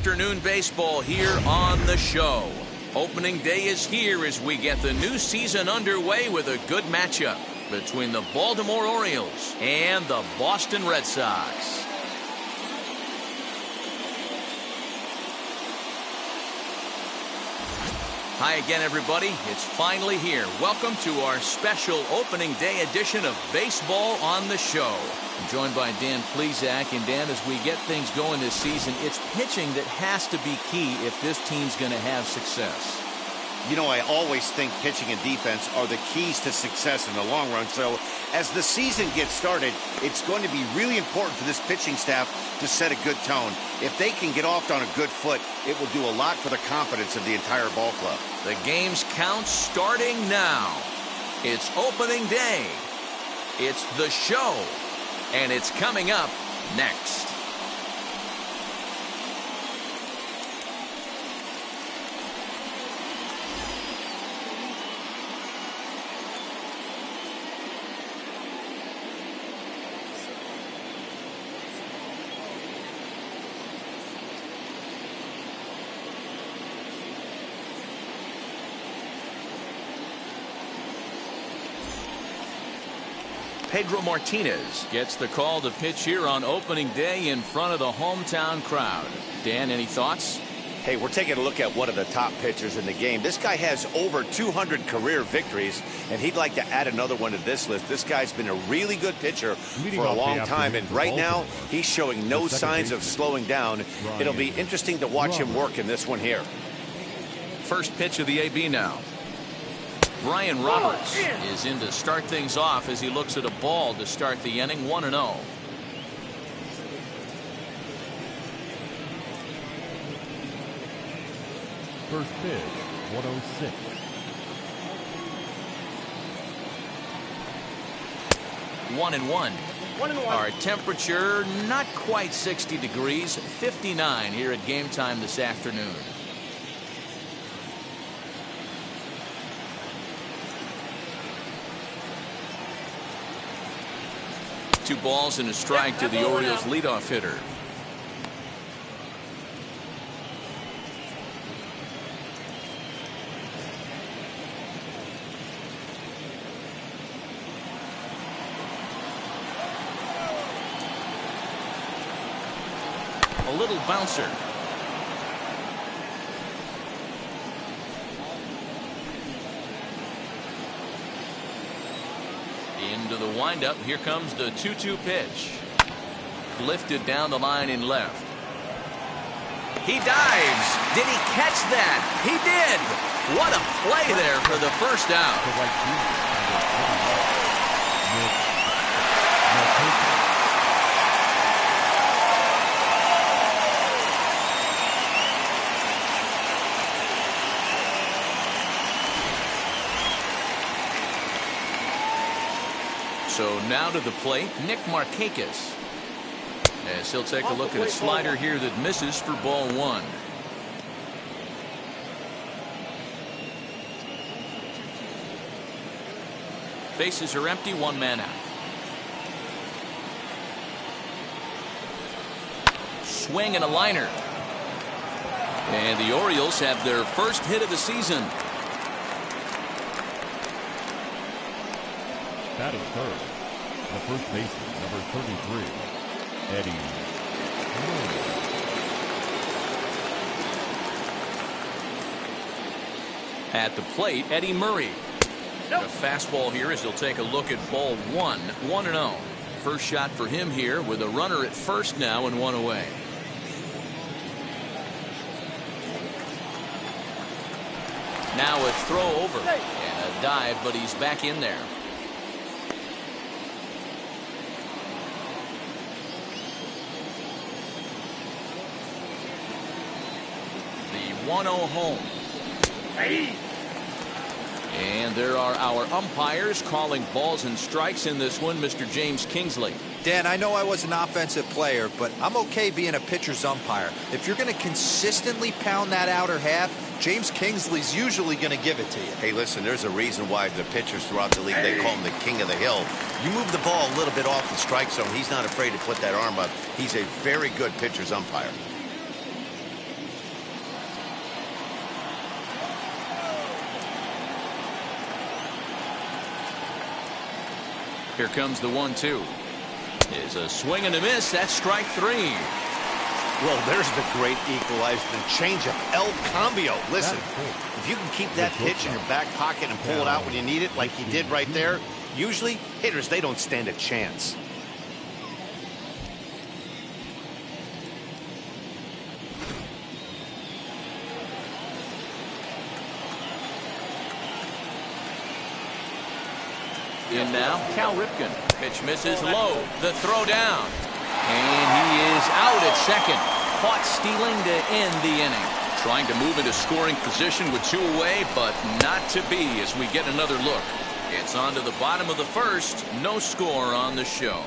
afternoon baseball here on the show. Opening day is here as we get the new season underway with a good matchup between the Baltimore Orioles and the Boston Red Sox. Hi again, everybody. It's finally here. Welcome to our special opening day edition of Baseball on the Show. I'm joined by Dan Plesac. And Dan, as we get things going this season, it's pitching that has to be key if this team's going to have success. You know, I always think pitching and defense are the keys to success in the long run. So as the season gets started, it's going to be really important for this pitching staff to set a good tone. If they can get off on a good foot, it will do a lot for the confidence of the entire ball club. The game's count starting now. It's opening day. It's the show. And it's coming up next. Pedro Martinez gets the call to pitch here on opening day in front of the hometown crowd. Dan, any thoughts? Hey, we're taking a look at one of the top pitchers in the game. This guy has over 200 career victories, and he'd like to add another one to this list. This guy's been a really good pitcher for a long time, and right now he's showing no signs of slowing down. It'll be interesting to watch him work in this one here. First pitch of the AB now. Brian Roberts is in to start things off as he looks at a ball to start the inning. 1-0. First pitch, 106. One and one. Our temperature not quite 60 degrees, 59 here at game time this afternoon. Two balls and a strike to the Orioles leadoff hitter. A little bouncer. Into the windup. Here comes the 2-2 pitch. Lifted down the line in left. He dives. Did he catch that? He did. What a play there for the first out. So now to the plate, Nick Marchakis. As he'll take a look at a slider here that misses for ball one. Bases are empty, one man out. Swing and a liner. And the Orioles have their first hit of the season. Batting third, the first baseman, number 33, Eddie Murray. At the plate, Eddie Murray. A fastball here as he'll take a look at ball one. 1-0. First shot for him here with a runner at first now and one away. Now a throw over and a dive, but he's back in there. The 1-0 home. And there are our umpires calling balls and strikes in this one. Mr. James Kingsley. Dan, I know I was an offensive player, but I'm okay being a pitcher's umpire. If you're going to consistently pound that outer half, James Kingsley's usually going to give it to you. Hey, listen, there's a reason why the pitchers throughout the league, they call him the king of the hill. You move the ball a little bit off the strike zone, he's not afraid to put that arm up. He's a very good pitcher's umpire. Here comes the 1-2. Is a swing and a miss. That's strike 3. Well, there's the great equalizer, the changeup, El Cambio. Listen, if you can keep that pitch in your back pocket and pull it out when you need it, like he did right there, usually hitters, they don't stand a chance. In now, Cal Ripken. Pitch misses low. The throw down. And he is out at second. Caught stealing to end the inning. Trying to move into scoring position with 2 away, but not to be as we get another look. It's on to the bottom of the first. No score on the show.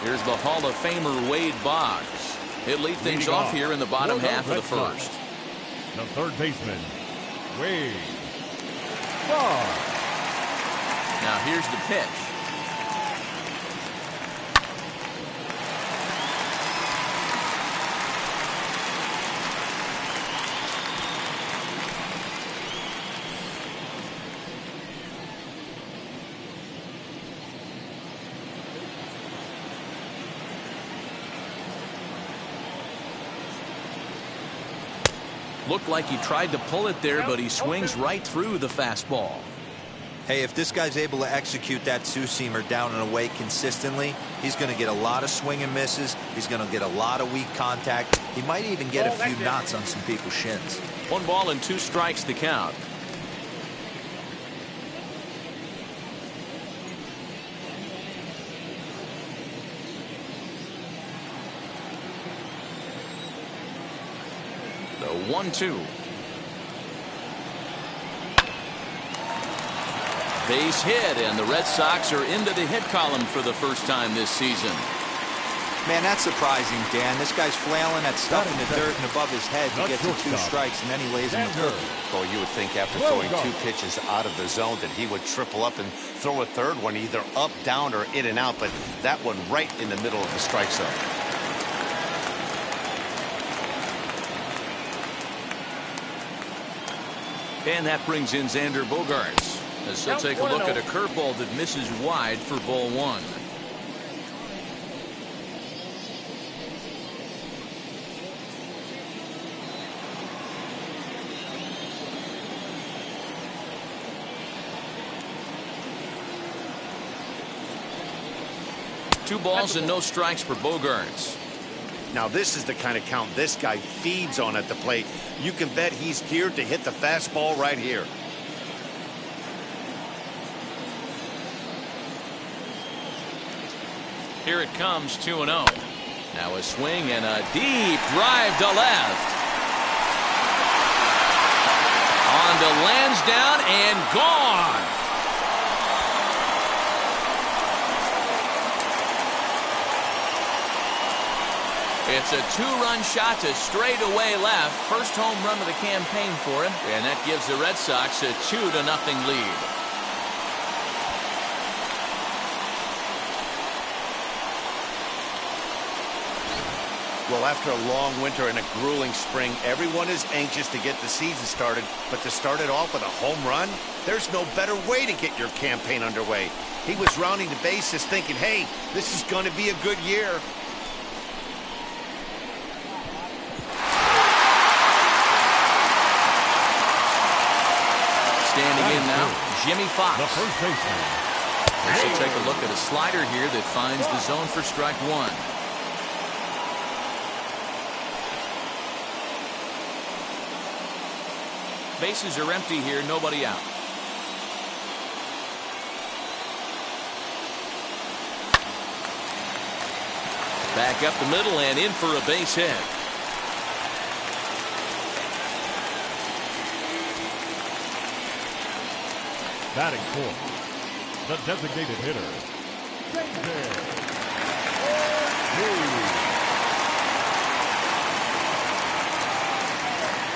Here's the Hall of Famer Wade Boggs. He'll lead things off here in the bottom half of the first. The third baseman, Wade Boggs. Now here's the pitch. Looked like he tried to pull it there, but he swings right through the fastball. Hey, if this guy's able to execute that two-seamer down and away consistently, he's going to get a lot of swing and misses. He's going to get a lot of weak contact. He might even get a few knots on some people's shins. 1 ball and 2 strikes the count. The 1-2. Base hit, and the Red Sox are into the hit column for the first time this season. Man, that's surprising, Dan. This guy's flailing that stuff in the dirt and above his head. He gets the 2 strikes, and then he lays in the third. Well, you would think after throwing 2 pitches out of the zone that he would triple up and throw a third one either up, down, or in and out, but that one right in the middle of the strike zone. And that brings in Xander Bogaerts, as he'll take a look at a curveball that misses wide for ball 1. Two balls and no strikes for Bogaerts. Now this is the kind of count this guy feeds on at the plate. You can bet he's geared to hit the fastball right here. Here it comes, 2-0. Now a swing and a deep drive to left. On to Lansdowne and gone. It's a 2-run shot to straightaway left. First home run of the campaign for him, and that gives the Red Sox a 2-0 lead. Well, after a long winter and a grueling spring, everyone is anxious to get the season started, but to start it off with a home run, there's no better way to get your campaign underway. He was rounding the bases thinking, hey, this is going to be a good year. Standing in now, Jimmy Fox. The first baseman. We'll take a look at a slider here that finds the zone for strike 1. Bases are empty here, nobody out. Back up the middle and in for a base hit. Batting fourth, the designated hitter, David Ortiz.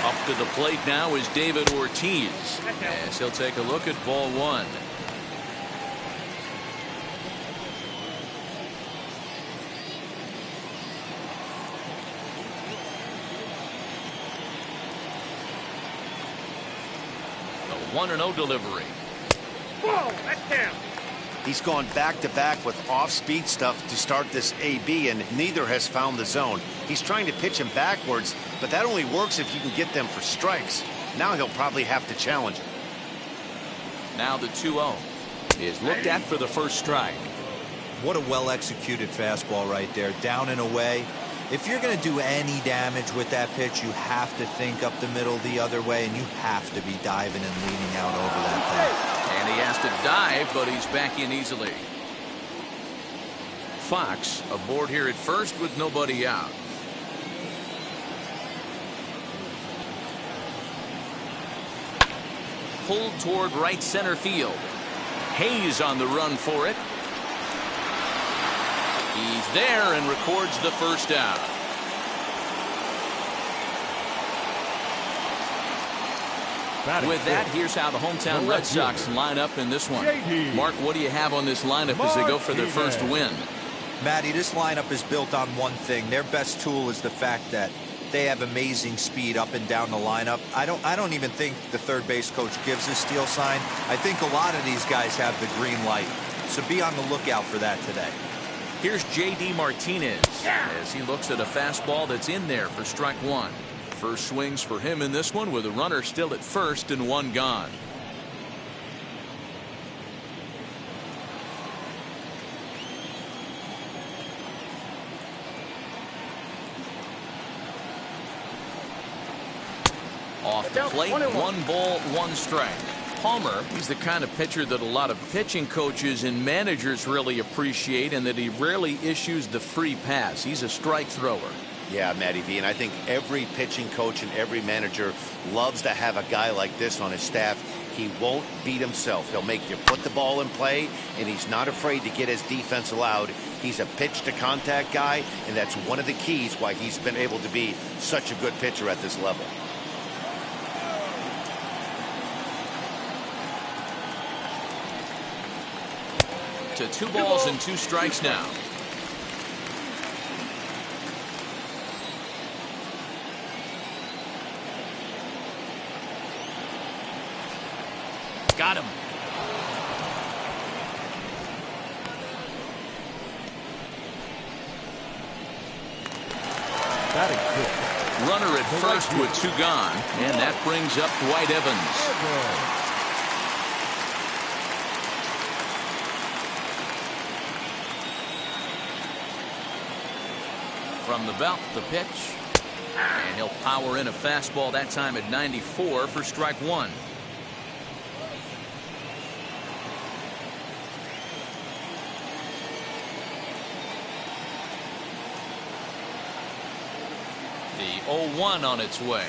Up to the plate now is David Ortiz, as he'll take a look at ball 1. The 1-0 delivery. Whoa, that's down. He's gone back-to-back with off-speed stuff to start this AB, and neither has found the zone. He's trying to pitch him backwards, but that only works if you can get them for strikes. Now he'll probably have to challenge it. Now the 2-0 is looked at for the first strike. What a well-executed fastball right there, down and away. If you're going to do any damage with that pitch, you have to think up the middle the other way, and you have to be diving and leaning out over that thing. And he has to dive, but he's back in easily. Fox aboard here at first with nobody out. Pulled toward right center field. Hayes on the run for it. He's there and records the first out. With that, here's how the hometown Red Sox line up in this one. Mark, what do you have on this lineup as they go for their first win? Matty, this lineup is built on one thing. Their best tool is the fact that they have amazing speed up and down the lineup. I don't even think the third base coach gives a steal sign. I think a lot of these guys have the green light. So be on the lookout for that today. Here's J.D. Martinez as he looks at a fastball that's in there for strike one. First swings for him in this one with a runner still at first and one gone. Off the plate, 1 ball, 1 strike. Palmer, he's the kind of pitcher that a lot of pitching coaches and managers really appreciate, and that he rarely issues the free pass. He's a strike thrower. Yeah, Matty V, and I think every pitching coach and every manager loves to have a guy like this on his staff. He won't beat himself. He'll make you put the ball in play, and he's not afraid to get his defense allowed. He's a pitch-to-contact guy, and that's one of the keys why he's been able to be such a good pitcher at this level. To 2 balls and 2 strikes now. Got him. Runner at first with 2 gone, and that brings up Dwight Evans. From the belt, the pitch, and he'll power in a fastball that time at 94 for strike 1. The 0-1 on its way.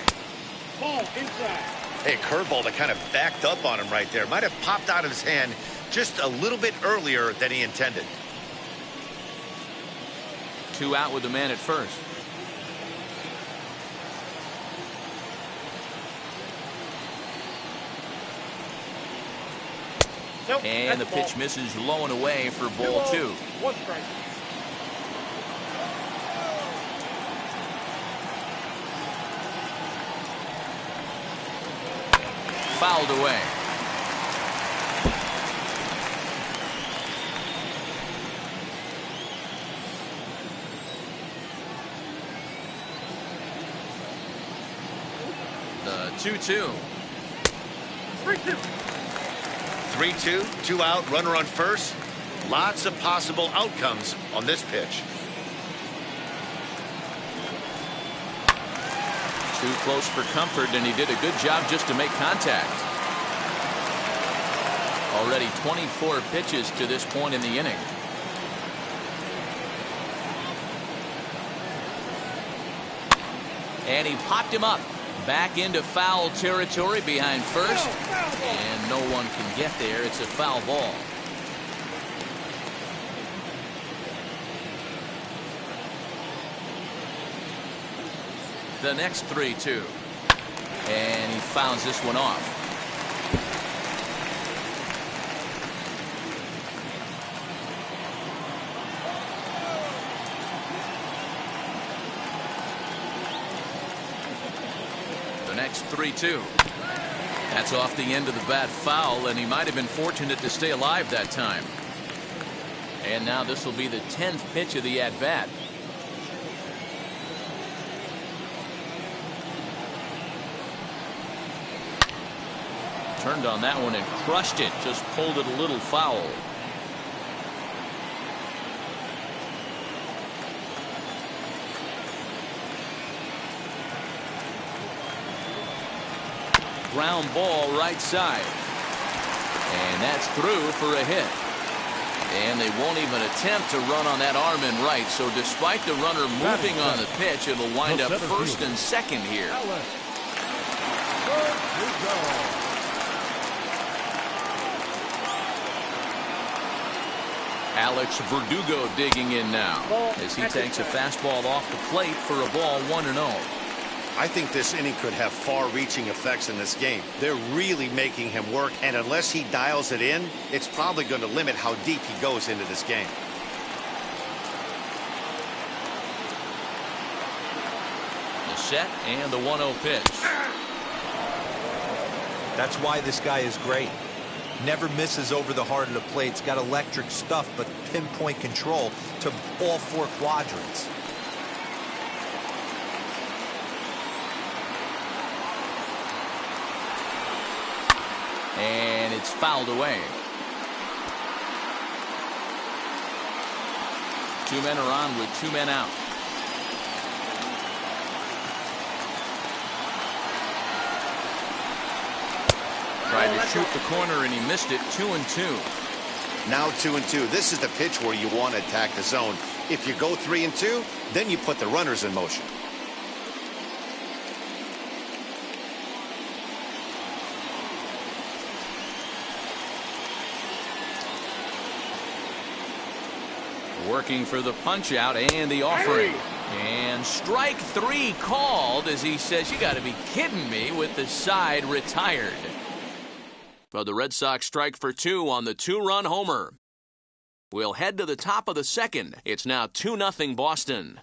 Ball inside. Hey, curveball that kind of backed up on him right there. Might have popped out of his hand just a little bit earlier than he intended. 2 out with the man at first. Nope, and the pitch misses low and away for ball 2. 1 strike. Fouled away. The 2-2. 3-2. 3-2, 2 out, runner on first. Lots of possible outcomes on this pitch. Too close for comfort, and he did a good job just to make contact. Already 24 pitches to this point in the inning. And he popped him up. Back into foul territory behind first. And no one can get there. It's a foul ball. The next 3-2. And he fouls this one off. The next 3-2. That's off the end of the bat foul, and he might have been fortunate to stay alive that time. And now this will be the 10th pitch of the at-bat. Turned on that one and crushed it. Just pulled it a little foul. Ground ball right side. And that's through for a hit. And they won't even attempt to run on that arm in right. So despite the runner moving on the pitch, it'll wind up first and second here. Alex Verdugo digging in now as he takes a fastball off the plate for a ball 1-0. I think this inning could have far-reaching effects in this game. They're really making him work, and unless he dials it in, it's probably going to limit how deep he goes into this game. The set and the 1-0 pitch. That's why this guy is great. Never misses over the heart of the plate. He's got electric stuff, but pinpoint control to all four quadrants. And it's fouled away. 2 men are on with 2 men out. Tried to shoot the corner and he missed it. 2-2. Now 2-2. This is the pitch where you want to attack the zone. If you go 3-2, then you put the runners in motion. Working for the punch out and the offering. And strike 3 called as he says, you got to be kidding me, with the side retired. But the Red Sox strike for 2 on the 2-run homer. We'll head to the top of the second. It's now 2-0 Boston.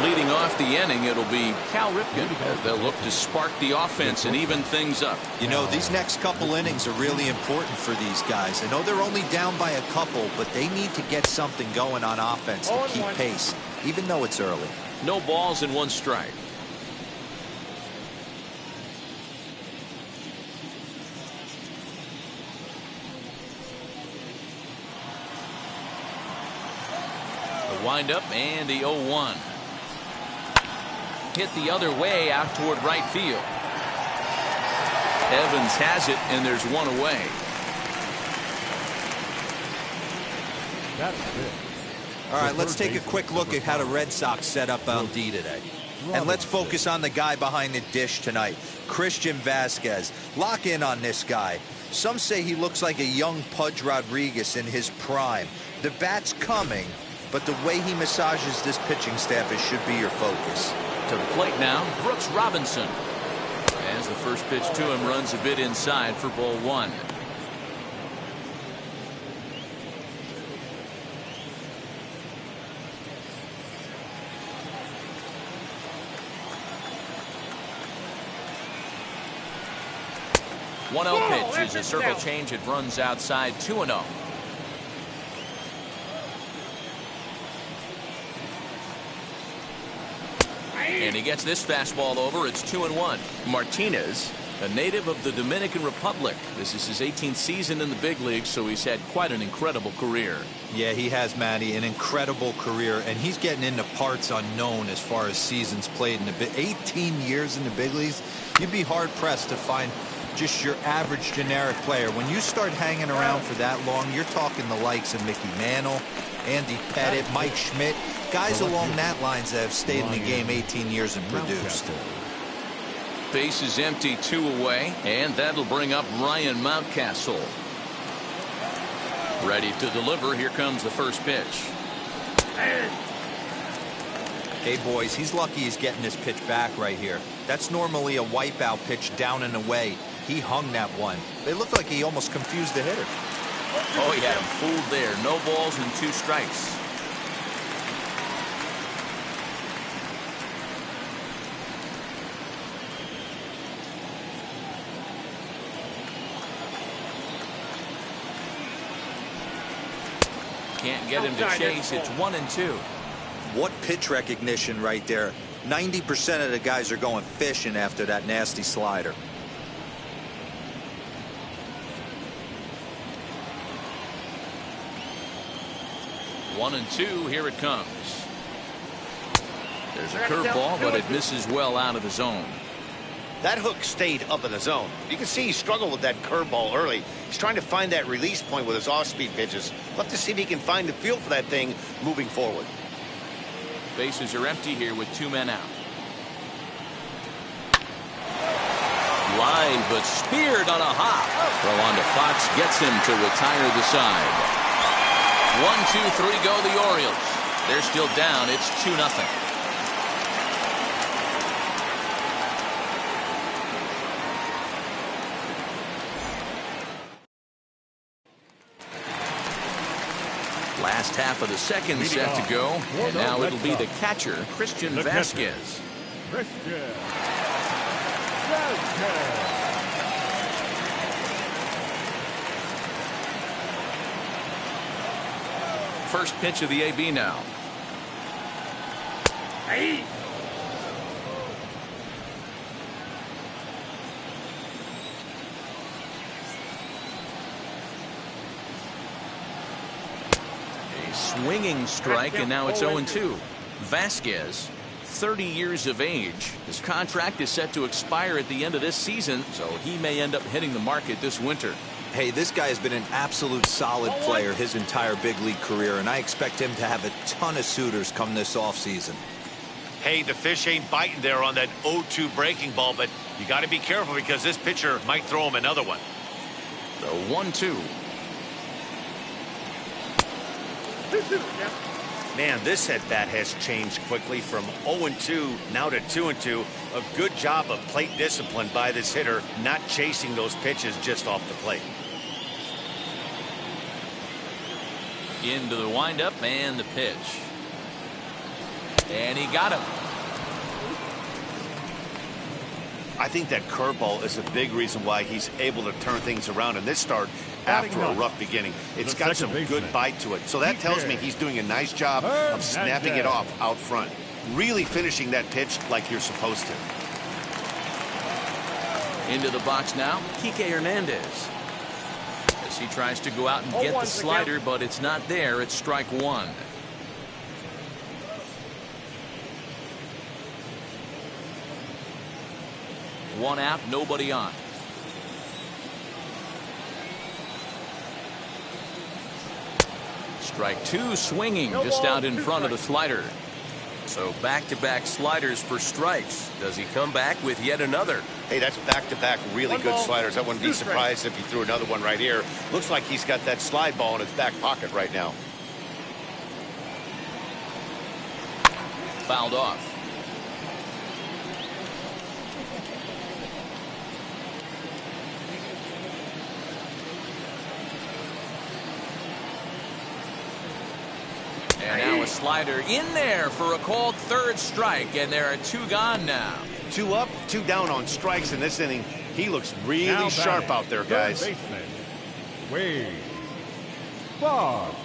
Leading off the inning, it'll be Cal Ripken as they'll look to spark the offense and even things up. You know, these next couple innings are really important for these guys. I know they're only down by a couple, but they need to get something going on offense to keep pace, even though it's early. No balls and 1 strike. The windup and the 0-1. Hit the other way out toward right field. Evans has it, and there's 1 away. That's it. All right, let's take a quick look at how the Red Sox set up on D today. And let's focus on the guy behind the dish tonight, Christian Vazquez. Lock in on this guy. Some say he looks like a young Pudge Rodriguez in his prime. The bat's coming, but the way he massages this pitching staff, it should be your focus. To the plate now, Brooks Robinson. As the first pitch to him runs a bit inside for ball 1. One 0 pitch is a circle change. It runs outside. 2-0. And he gets this fastball over. It's 2-1. Martinez, a native of the Dominican Republic. This is his 18th season in the big leagues, so he's had quite an incredible career. Yeah, he has, Matty, an incredible career, and he's getting into parts unknown as far as seasons played in the 18 years in the big leagues. You'd be hard-pressed to find just your average generic player. When you start hanging around for that long, you're talking the likes of Mickey Mantle, Andy Pettit, Mike Schmidt, guys along that lines that have stayed in the game 18 years and produced. Base is empty, 2 away, and that'll bring up Ryan Mountcastle. Ready to deliver. Here comes the first pitch. Hey, boys, he's lucky he's getting this pitch back right here. That's normally a wipeout pitch down and away. He hung that one. It looked like he almost confused the hitter. Oh, he had him fooled there. No balls and 2 strikes. Can't get him to chase. It's 1-2. What pitch recognition right there. 90% of the guys are going fishing after that nasty slider. One and two. Here it comes. There's a curveball, but it misses well out of the zone. That hook stayed up in the zone. You can see he struggled with that curveball early. He's trying to find that release point with his off-speed pitches. We'll have to see if he can find the feel for that thing moving forward. Bases are empty here with 2 men out. Line, but speared on a hop. Throw on to Fox gets him to retire the side. 1, 2, 3 go the Orioles. They're still down. It's 2-0. Last half of the second set to go, and now it'll be the catcher, Christian Vasquez. First pitch of the AB now. Hey. Swinging strike, and now it's 0-2. Vasquez, 30 years of age. His contract is set to expire at the end of this season, so he may end up hitting the market this winter. Hey, this guy has been an absolute solid player his entire big league career, and I expect him to have a ton of suitors come this offseason. Hey, the fish ain't biting there on that 0-2 breaking ball, but you got to be careful because this pitcher might throw him another one. So 1-2. Man, this at-bat has changed quickly from 0-2 now to 2-2. A good job of plate discipline by this hitter, not chasing those pitches just off the plate. Into the windup and the pitch. And he got him. I think that curveball is a big reason why he's able to turn things around in this start after a rough beginning. It's got some good bite to it. So that tells me he's doing a nice job of snapping it off out front. Really finishing that pitch like you're supposed to. Into the box now, Kike Hernandez. As he tries to go out and get the slider, but it's not there. It's strike one. One out, nobody on. Strike two, swinging just out in front of the slider. So back-to-back sliders for strikes. Does he come back with yet another? Hey, that's back-to-back really good sliders. I wouldn't be surprised if he threw another one right here. Looks like he's got that slide ball in his back pocket right now. Fouled off. And now a slider in there for a called third strike, and there are 2 gone now. 2 up, 2 down on strikes in this inning. He looks really sharp out there, guys. Boggs.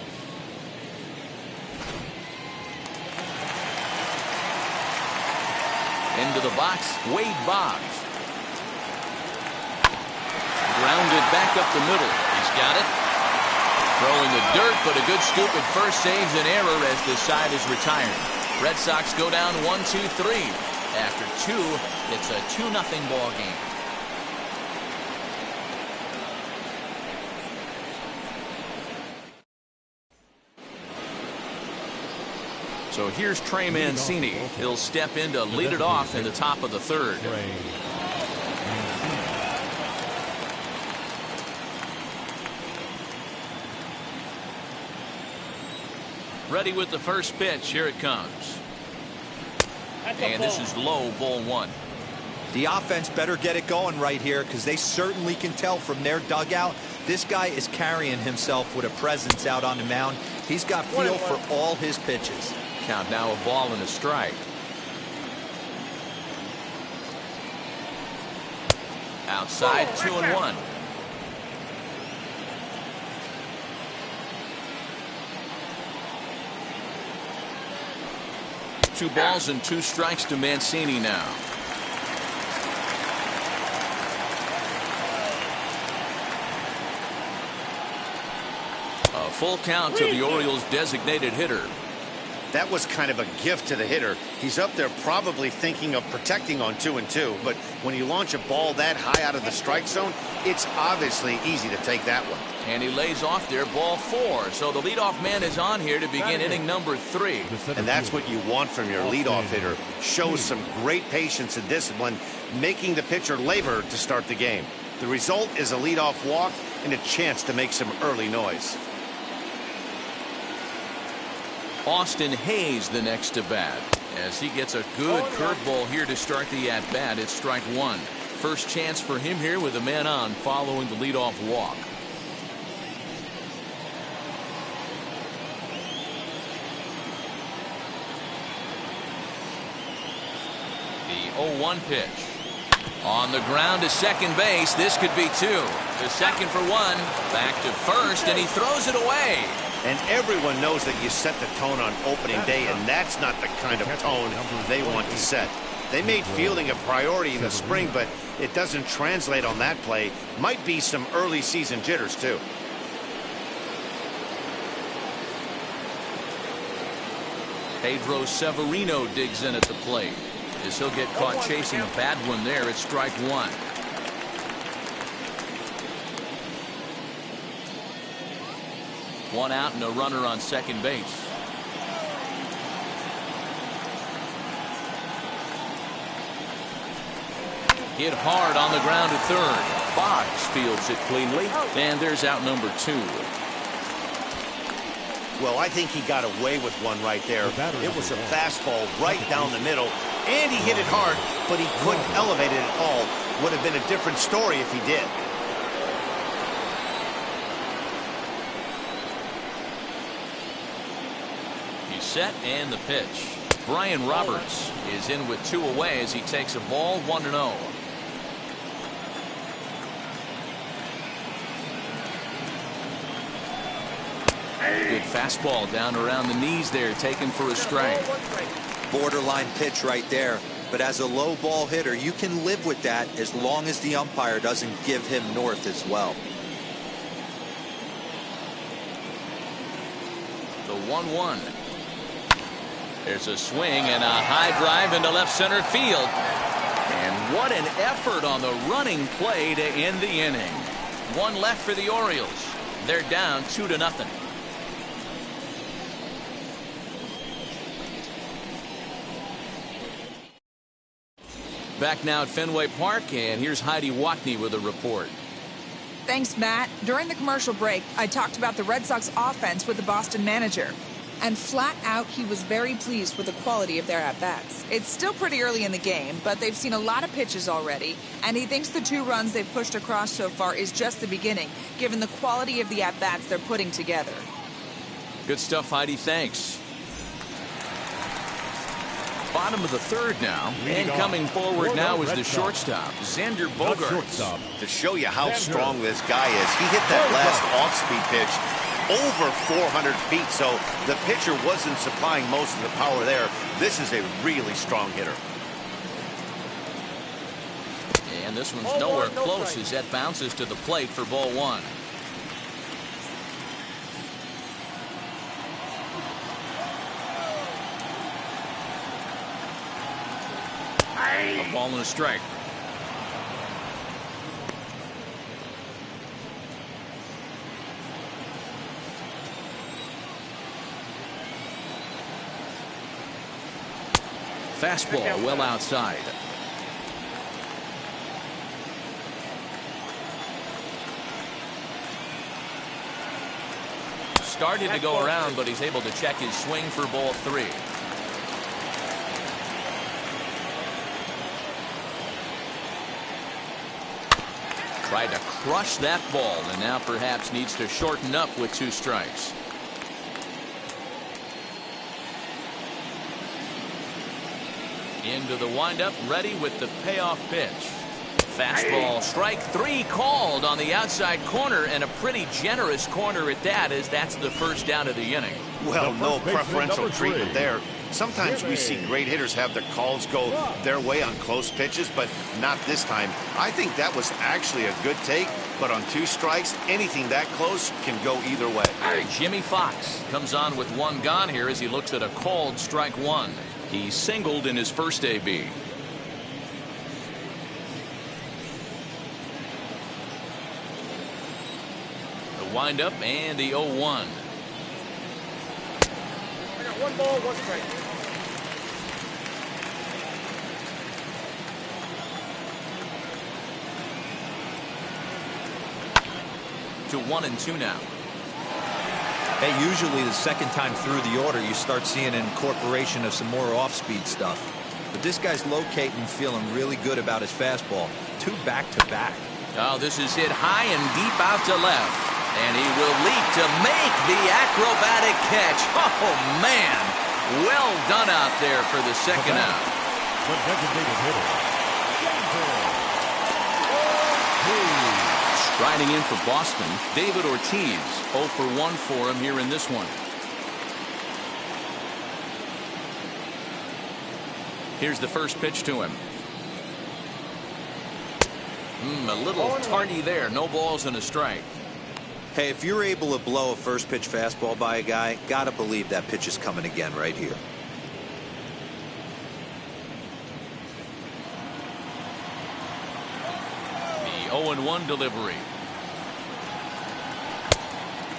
Into the box, Wade Boggs. Grounded back up the middle. He's got it. Throwing the dirt, but a good scoop at first saves an error as the side is retired. Red Sox go down 1-2-3. After 2, it's a 2-0 ball game. So here's Trey Mancini. He'll step in to lead it off in the top of the third. Ready with the first pitch. Here it comes. And this is low, ball 1. The offense better get it going right here because they certainly can tell from their dugout this guy is carrying himself with a presence out on the mound. He's got feel for all his pitches. Count now, a ball and a strike. Outside, 2-1. 2 balls and 2 strikes to Mancini now. A full count to the Orioles designated hitter. That was kind of a gift to the hitter. He's up there probably thinking of protecting on 2-2, but when you launch a ball that high out of the strike zone, it's obviously easy to take that one. And he lays off there, ball 4. So the leadoff man is on here to begin inning number 3. And that's what you want from your leadoff hitter. Shows some great patience and discipline, making the pitcher labor to start the game. The result is a leadoff walk and a chance to make some early noise. Austin Hayes the next to bat as he gets a good curveball here to start the at bat. It's strike 1. First chance for him here with a man on following the leadoff walk. The 0-1 pitch on the ground to second base. This could be 2. To second for 1, back to first, and he throws it away. And everyone knows that you set the tone on opening day, and that's not the kind of tone they want to set. They made fielding a priority in the spring, but it doesn't translate on that play. Might be some early season jitters, too. Pedro Severino digs in at the plate as he'll get caught chasing a bad one there. It's strike 1. One out and a runner on second base. Hit hard on the ground to third. Boggs fields it cleanly, and there's out number 2. Well, I think he got away with one right there. It was a fastball right down the middle, and he hit it hard, but he couldn't elevate it at all. Would have been a different story if he did. Set and the pitch. Brian Roberts is in with 2 away as he takes a ball 1-0. Good fastball down around the knees there, taken for a strike. Borderline pitch right there, but as a low ball hitter you can live with that as long as the umpire doesn't give him north as well. The 1-1. There's a swing and a high drive into left center field. And what an effort on the running play to end the inning. 1 left for the Orioles. They're down 2-0. Back now at Fenway Park, and here's Heidi Watney with a report. Thanks, Matt. During the commercial break, I talked about the Red Sox offense with the Boston manager. And flat out, he was very pleased with the quality of their at-bats. It's still pretty early in the game, but they've seen a lot of pitches already, and he thinks the 2 runs they've pushed across so far is just the beginning, given the quality of the at-bats they're putting together. Good stuff, Heidi. Thanks. Bottom of the 3rd now, and coming forward now is the shortstop, Xander Bogaerts. To show you how strong this guy is, he hit that last off-speed pitch over 400 feet, so the pitcher wasn't supplying most of the power there. This is a really strong hitter. And this one's nowhere close as that bounces to the plate for ball 1. A ball and a strike. Fastball well outside. Started to go around, but he's able to check his swing for ball 3. Tried to crush that ball, and now perhaps needs to shorten up with 2 strikes. Into the windup, ready with the payoff pitch. Fastball, strike 3 called on the outside corner, and a pretty generous corner at that, as that's the first down of the inning. Well, no baseman, preferential number treatment 3. there. Sometimes we see great hitters have their calls go their way on close pitches, but not this time. I think that was actually a good take, but on 2 strikes, anything that close can go either way. Jimmy Fox comes on with 1 gone here as he looks at a called strike 1. He singled in his first AB. The windup and the 0-1. 1 ball, 1 strike. To 1-2 now. Hey, usually the second time through the order, you start seeing an incorporation of some more off-speed stuff. But this guy's locating, feeling really good about his fastball. 2 back-to-back. Oh, this is hit high and deep out to left. And he will leap to make the acrobatic catch. Oh, man. Well done out there for the second out. The designated hitter, Striding in for Boston, David Ortiz. 0 for 1 for him here in this one. Here's the first pitch to him. A little tardy there. No balls and a strike. Hey, if you're able to blow a first pitch fastball by a guy, gotta believe that pitch is coming again right here. The 0-1 delivery.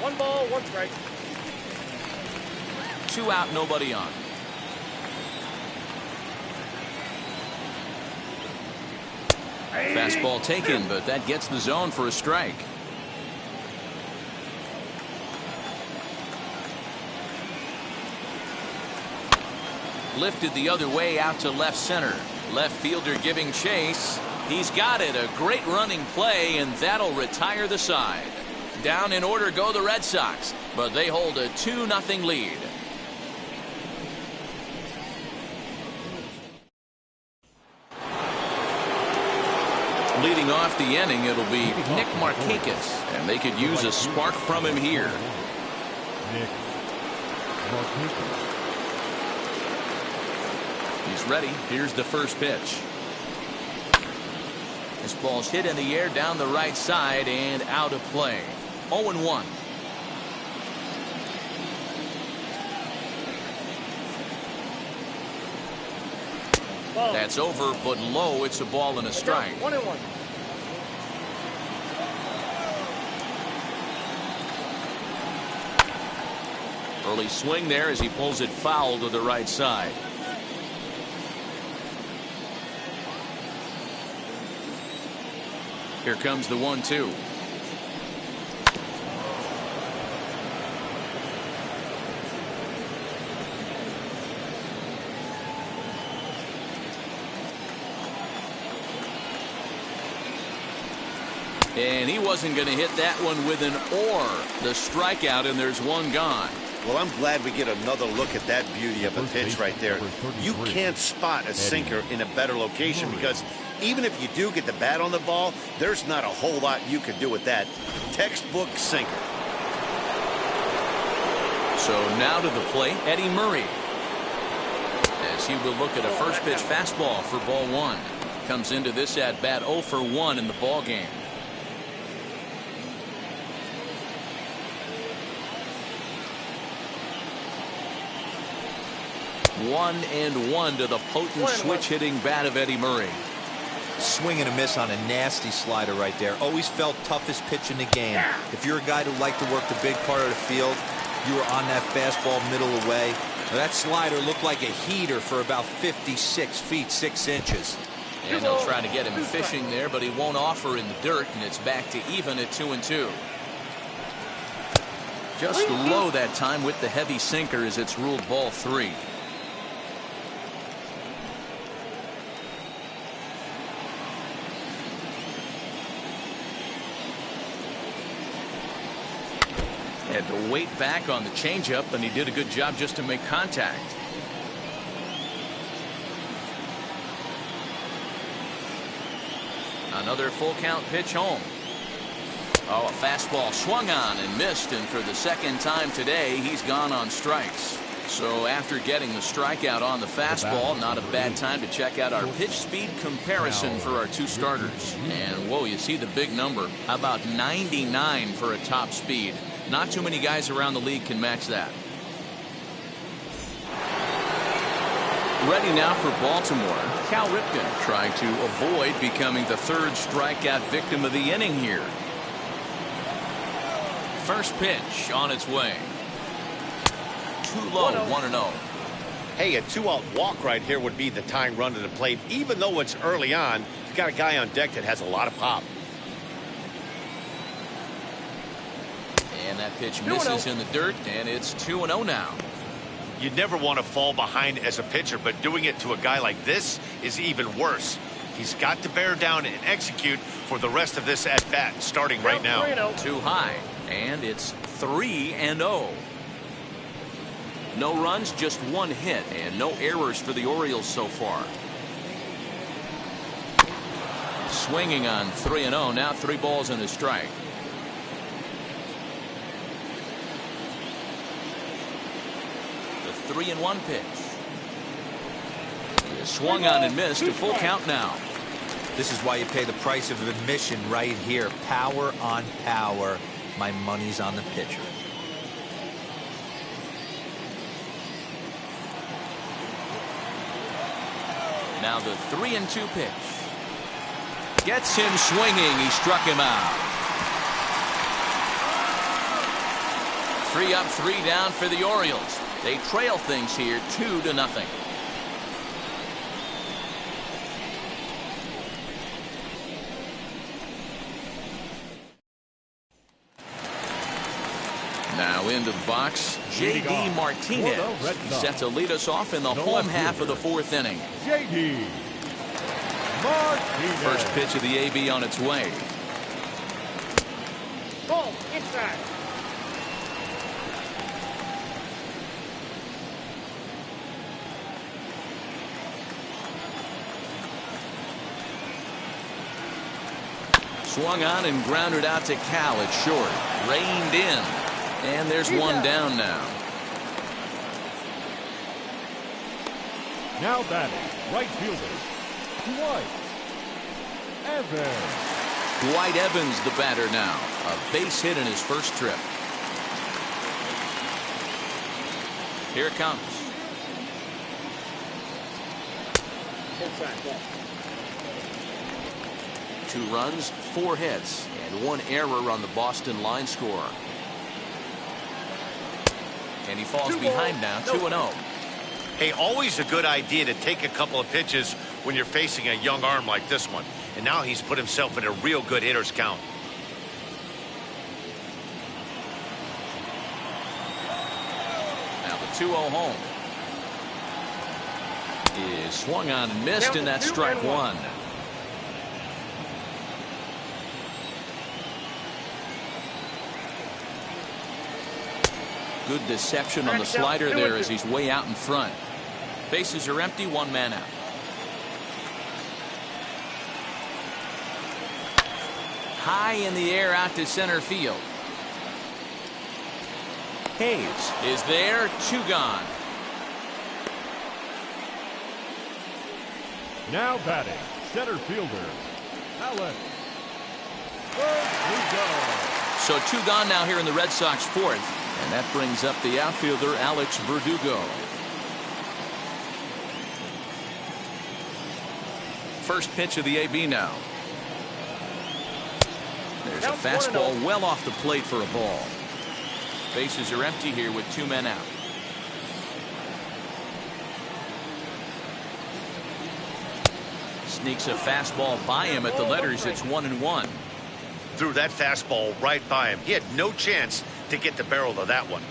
1 ball, 1 strike. 2 out, nobody on. Fastball taken, but that gets the zone for a strike. Lifted the other way out to left center. Left fielder giving chase. He's got it. A great running play, and that'll retire the side. Down in order go the Red Sox, but they hold a 2-0 lead. Leading off the inning, it'll be Nick Marchakis, and they could use a spark from him here. Nick Marchakis. He's ready. Here's the first pitch. This ball's hit in the air down the right side and out of play. 0-1. That's over, but low. It's a ball and a strike. 1-1. Early swing there as he pulls it foul to the right side. Here comes the 1-2. And he wasn't going to hit that one with an or. The strikeout, and there's 1 gone. Well, I'm glad we get another look at that beauty of a pitch right there. You can't spot a sinker in a better location because even if you do get the bat on the ball, there's not a whole lot you can do with that. Textbook sinker. So now to the plate, Eddie Murray. As he will look at a first pitch fastball for ball 1. Comes into this at bat 0 for 1 in the ball game. One and one to the potent switch hitting bat of Eddie Murray. Swing and a miss on a nasty slider right there. Always felt toughest pitch in the game. If you're a guy who liked to work the big part of the field, you were on that fastball middle away. That slider looked like a heater for about 56 feet 6 inches. And they'll try to get him fishing there, but he won't offer in the dirt, and it's back to even at 2-2. Just low that time with the heavy sinker as it's ruled ball 3. Had to wait back on the changeup, and he did a good job just to make contact. Another full count pitch home. Oh, a fastball swung on and missed, and for the second time today, he's gone on strikes. So after getting the strikeout on the fastball, not a bad time to check out our pitch speed comparison for our two starters. And whoa, you see the big number. How about 99 for a top speed? Not too many guys around the league can match that. Ready now for Baltimore. Cal Ripken trying to avoid becoming the third strikeout victim of the inning here. First pitch on its way. Too low, 1-0. Hey, a 2-out walk right here would be the tying run to the plate. Even though it's early on, you got a guy on deck that has a lot of pop. And that pitch misses in the dirt, and it's 2-0 now. You never want to fall behind as a pitcher, but doing it to a guy like this is even worse. He's got to bear down and execute for the rest of this at-bat, starting right now. Too high, and it's 3-0. No runs, just one hit, and no errors for the Orioles so far. Swinging on 3-0, now 3 balls and a strike. The 3-1 pitch. He swung on and missed. A full count now. This is why you pay the price of admission right here. Power on power. My money's on the pitcher. Now the 3-2 pitch. Gets him swinging. He struck him out. 3 up, 3 down for the Orioles. They trail things here 2-0. Now into the box, J.D. Martinez. He's set to lead us off in the home half of the 4th inning. J.D. Martinez. First pitch of the AB on its way. Ball inside. Swung on and grounded out to Cal at short. Reined in. And there's one down now. Now batting, right fielder, Dwight Evans. Dwight Evans, the batter now. A base hit in his first trip. Here it comes. Inside ball. 2 runs, 4 hits, and 1 error on the Boston line score. And he falls behind now, 2-0. Hey, always a good idea to take a couple of pitches when you're facing a young arm like this one. And now he's put himself in a real good hitter's count. Now the 2-0 home. Is swung on and missed, and that's strike 1. Good deception on the slider there as he's way out in front. Bases are empty, 1 man out. High in the air out to center field. Hayes is there, 2 gone. Now batting, center fielder, Alex Verdugo. So 2 gone now here in the Red Sox 4th. And that brings up the outfielder, Alex Verdugo. First pitch of the AB now. There's a fastball well off the plate for a ball. Bases are empty here with 2 men out. Sneaks a fastball by him at the letters. It's 1-1. Threw that fastball right by him. He had no chance to get the barrel of that one.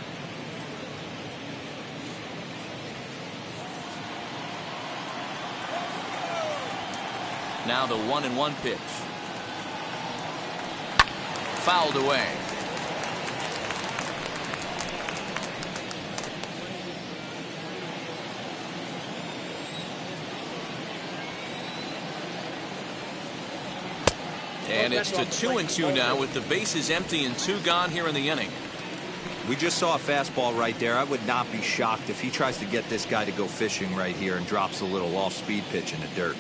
Now the 1-1 pitch. Fouled away. And it's to 2-2 now with the bases empty and 2 gone here in the inning. We just saw a fastball right there. I would not be shocked if he tries to get this guy to go fishing right here and drops a little off-speed pitch in the dirt.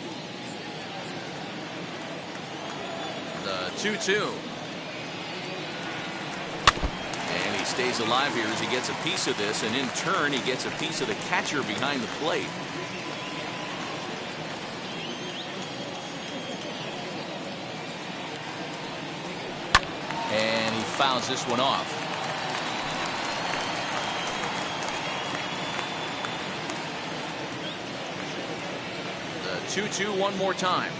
The 2-2. And he stays alive here as he gets a piece of this, and in turn he gets a piece of the catcher behind the plate. And he fouls this one off. The 2-2 one more time.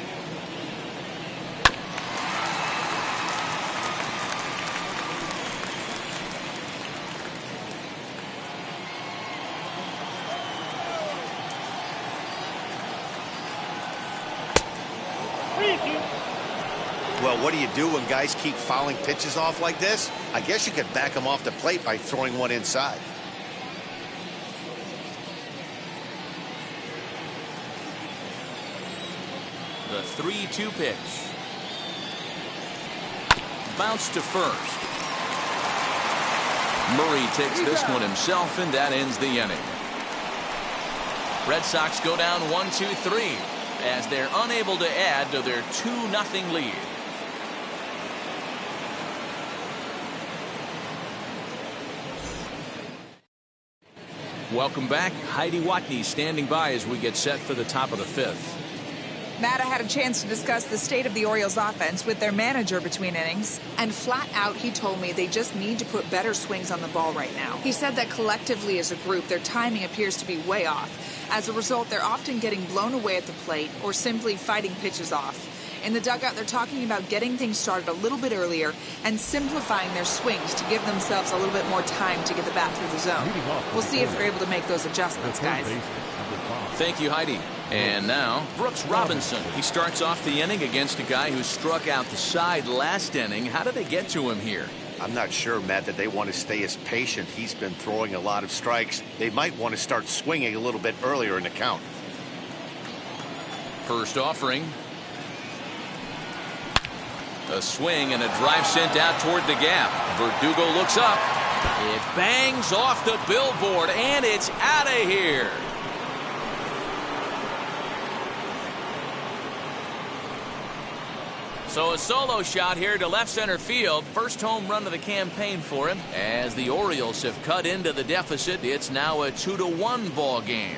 Well, what do you do when guys keep fouling pitches off like this? I guess you could back them off the plate by throwing one inside. The 3-2 pitch. Bounce to first. Murray takes this one himself, and that ends the inning. Red Sox go down 1-2-3 as they're unable to add to their 2-0 lead. Welcome back. Heidi Watney standing by as we get set for the top of the 5th. Matt, I had a chance to discuss the state of the Orioles offense with their manager between innings, and flat out he told me they just need to put better swings on the ball right now. He said that collectively as a group their timing appears to be way off. As a result, they're often getting blown away at the plate or simply fighting pitches off. In the dugout, they're talking about getting things started a little bit earlier and simplifying their swings to give themselves a little bit more time to get the bat through the zone. We'll see if they're able to make those adjustments, guys. Thank you, Heidi. And now, Brooks Robinson. He starts off the inning against a guy who struck out the side last inning. How did they get to him here? I'm not sure, Matt, that they want to stay as patient. He's been throwing a lot of strikes. They might want to start swinging a little bit earlier in the count. First offering. A swing and a drive sent out toward the gap. Verdugo looks up. It bangs off the billboard, and it's out of here. So a solo shot here to left center field. First home run of the campaign for him. As the Orioles have cut into the deficit, it's now a 2-1 ball game.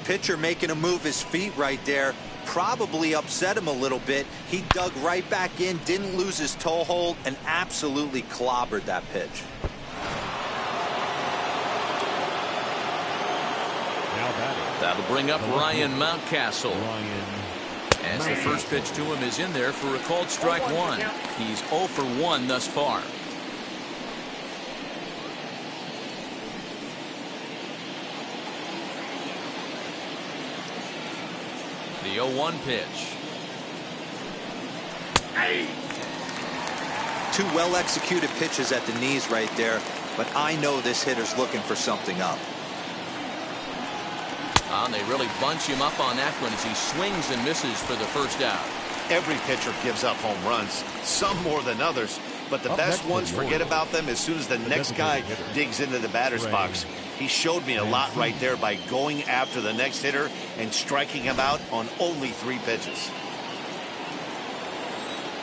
Pitcher making him move his feet right there. Probably upset him a little bit. He dug right back in, didn't lose his toe hold, and absolutely clobbered that pitch. That'll bring up Ryan Mountcastle. As the first pitch to him is in there for a called strike one. He's 0 for 1 thus far. The 0-1 pitch. Two well-executed pitches at the knees right there, but I know this hitter's looking for something up. And they really bunch him up on that one as he swings and misses for the first out. Every pitcher gives up home runs, some more than others, but the best ones forget about them as soon as the next guy digs into the batter's box. He showed me a lot right there by going after the next hitter and striking him out on only 3 pitches.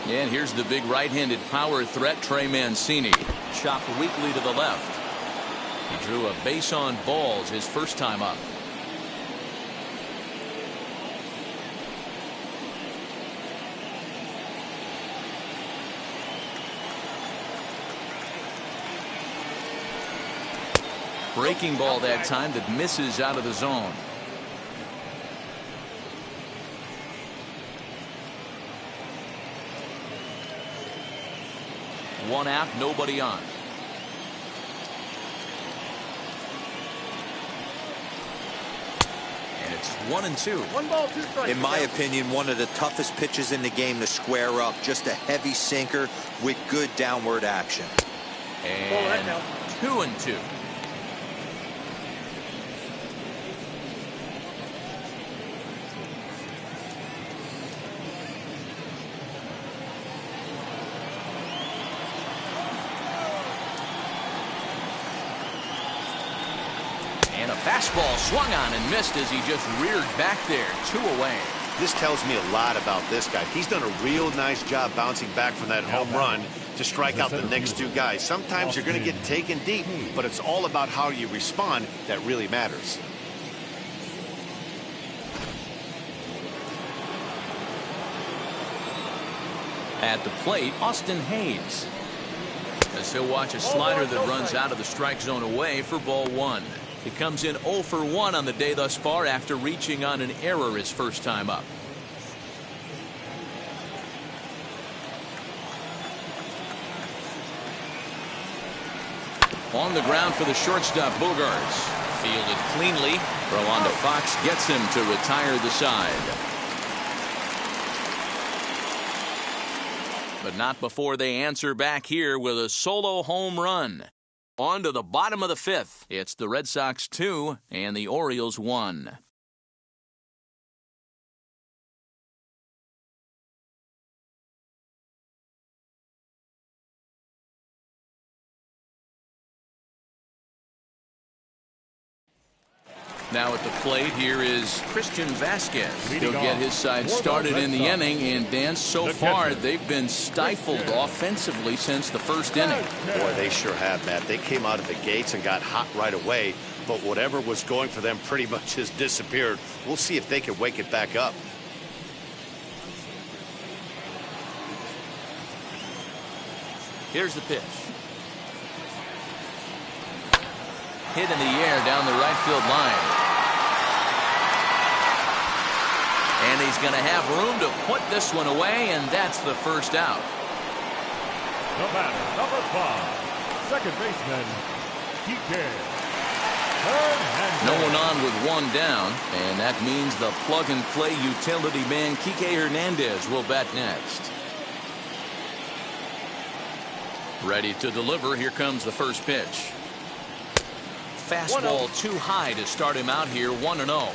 And here's the big right-handed power threat, Trey Mancini. Chopped weakly to the left. He drew a base on balls his first time up. Breaking ball that time that misses out of the zone. One out, nobody on. And it's 1-2. 1 ball, 2 strikes. In my opinion, one of the toughest pitches in the game to square up. Just a heavy sinker with good downward action. And 2-2. Fastball swung on and missed as he just reared back there. 2 away. This tells me a lot about this guy. He's done a real nice job bouncing back from that home run to strike out the next 2 guys. Sometimes you're going to get taken deep, but it's all about how you respond that really matters. At the plate, Austin Hayes. As he'll watch a slider that runs out of the strike zone away for ball 1. He comes in 0 for 1 on the day thus far after reaching on an error his first time up. On the ground for the shortstop, Boggs. Fielded cleanly. Throw on to Fox gets him to retire the side. But not before they answer back here with a solo home run. On to the bottom of the 5th. It's the Red Sox 2 and the Orioles 1. Now at the plate, here is Christian Vasquez. He'll get his side started in the inning, and Dan, so far they've been stifled offensively since the first inning. Boy, they sure have, Matt. They came out of the gates and got hot right away, but whatever was going for them pretty much has disappeared. We'll see if they can wake it back up. Here's the pitch. Hit in the air down the right field line. And he's going to have room to put this one away, and that's the first out. The batter, number 5, second baseman, Ripken. No one on with 1 down, and that means the plug-and-play utility man Kike Hernandez will bat next. Ready to deliver. Here comes the first pitch. Fastball too high to start him out here. 1-0.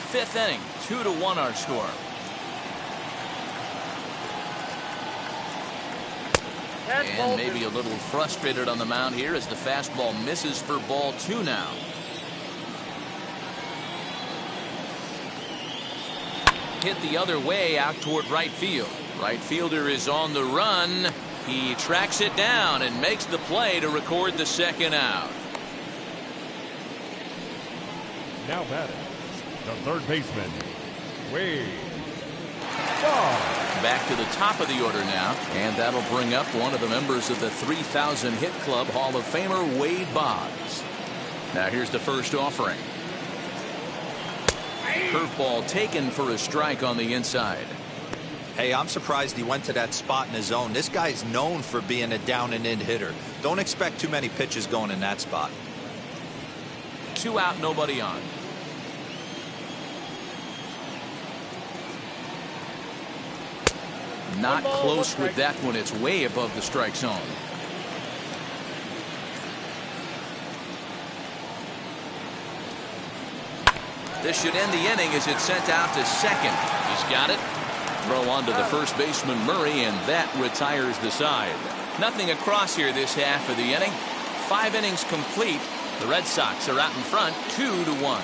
5th inning, 2-1 our score. And maybe a little frustrated on the mound here as the fastball misses for ball 2 now. Hit the other way out toward right field. Right fielder is on the run. He tracks it down and makes the play to record the second out. Now batting, the third baseman, Boggs. Back to the top of the order now, and that'll bring up one of the members of the 3,000 hit club, Hall of Famer Wade Boggs. Now here's the first offering. Curveball taken for a strike on the inside. Hey, I'm surprised he went to that spot in his zone. This guy's known for being a down and in hitter. Don't expect too many pitches going in that spot. 2 out, nobody on. Not close with that one. It's way above the strike zone. This should end the inning as it's sent out to second. He's got it. Throw on to the first baseman Murray, and that retires the side. Nothing across here this half of the inning. 5 innings complete. The Red Sox are out in front 2-1.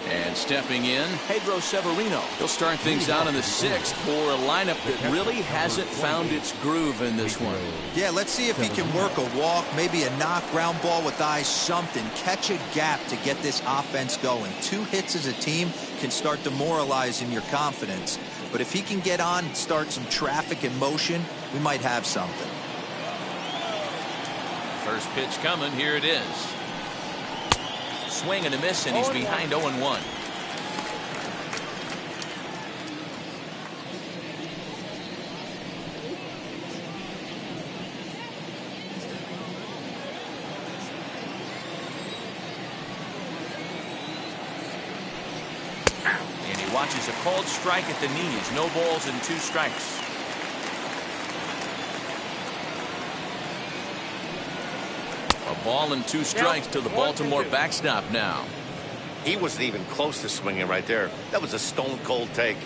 And stepping in, Pedro Severino. He'll start things out in the 6th for a lineup that really hasn't found its groove in this one. Yeah, let's see if he can work a walk, maybe a knock, ground ball with eyes, something. Catch a gap to get this offense going. 2 hits as a team can start demoralizing your confidence. But if he can get on and start some traffic in motion, we might have something. First pitch coming. Here it is. Swing and a miss, and he's behind 0-1. And he watches a called strike at the knees. No balls and 2 strikes. A ball and 2 strikes to the Baltimore backstop now. He wasn't even close to swinging right there. That was a stone cold take.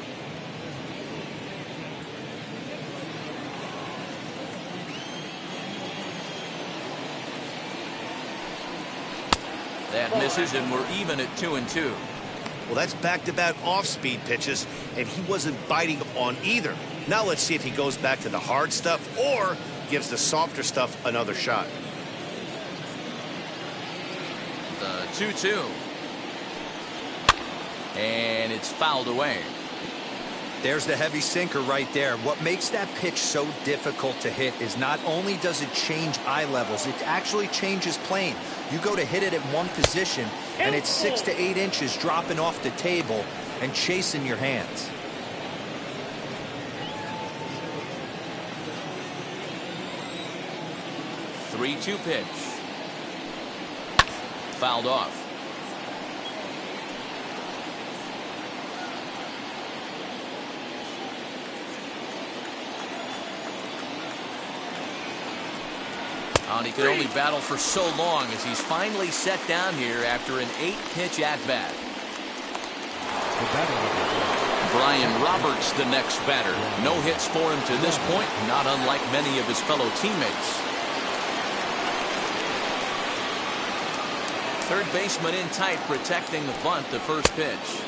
That misses, and we're even at 2-2. Well, that's back-to-back off-speed pitches, and he wasn't biting on either. Now let's see if he goes back to the hard stuff or gives the softer stuff another shot. The 2-2. And it's fouled away. There's the heavy sinker right there. What makes that pitch so difficult to hit is not only does it change eye levels, it actually changes plane. You go to hit it at one position, and it's 6 to 8 inches dropping off the table and chasing your hands. The 3-2 pitch. Fouled off. And he could only battle for so long as he's finally set down here after an 8-pitch at-bat. Brian Roberts, the next batter. No hits for him to this point, not unlike many of his fellow teammates. Third baseman in tight, protecting the bunt, the first pitch.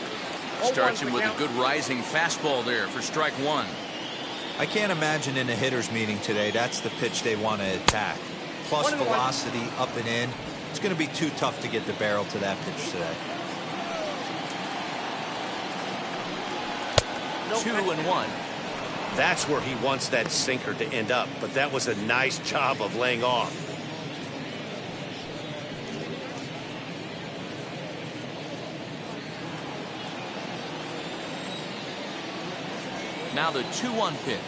Starts him with a good rising fastball there for strike one. I can't imagine in a hitter's meeting today that's the pitch they want to attack. Plus velocity up and in. It's going to be too tough to get the barrel to that pitch today. 2-1. That's where he wants that sinker to end up, but that was a nice job of laying off. Now the 2-1 pitch.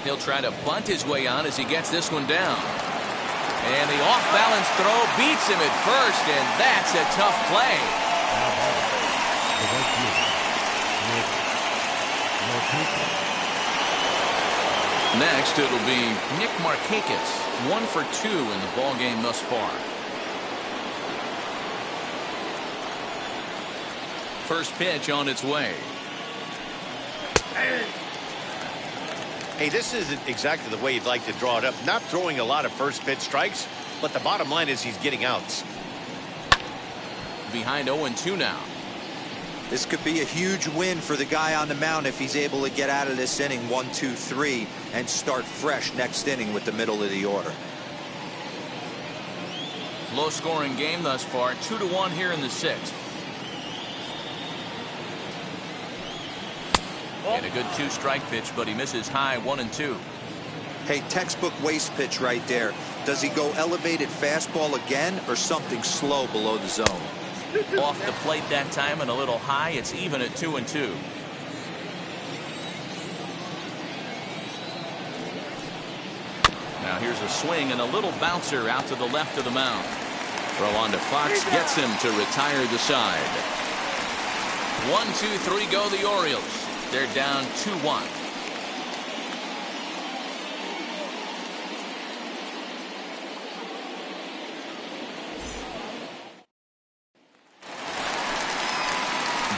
He'll try to bunt his way on as he gets this one down. And the off-balance throw beats him at first, and that's a tough play. Next, it'll be Nick Marchakis, 1 for 2 in the ballgame thus far. First pitch on its way. Hey, this isn't exactly the way you'd like to draw it up. Not throwing a lot of first pitch strikes, but the bottom line is he's getting outs. Behind 0-2 now. This could be a huge win for the guy on the mound if he's able to get out of this inning 1, 2, 3 and start fresh next inning with the middle of the order. Low scoring game thus far, 2-1 here in the 6th. And a good 2-strike pitch, but he misses high 1-2. Hey, textbook waste pitch right there. Does he go elevated fastball again or something slow below the zone? Off the plate that time and a little high. It's even at 2-2. Now here's a swing and a little bouncer out to the left of the mound. Throw on to Fox gets him to retire the side. 1, 2, 3 go the Orioles. They're down 2-1.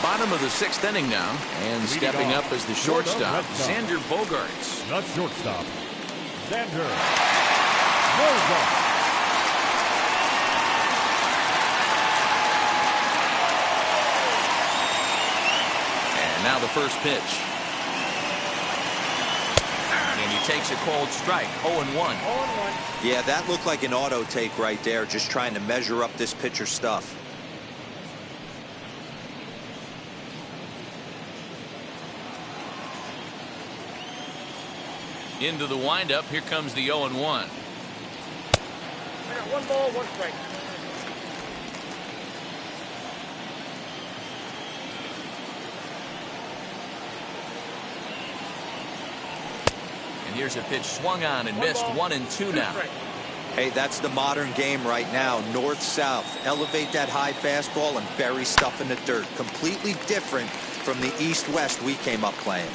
Bottom of the 6th inning now, and stepping up as the shortstop, Xander Bogaerts. The shortstop, Xander Bogaerts. And now the first pitch. And he takes a cold strike, 0-1. 0-1. Yeah, that looked like an auto take right there, just trying to measure up this pitcher's stuff. Into the windup, here comes the 0-1. I got 1 ball, 1 strike. And here's a pitch swung on and missed, 1-2 now. Hey, that's the modern game right now. North-south. Elevate that high fastball and bury stuff in the dirt. Completely different from the east-west we came up playing.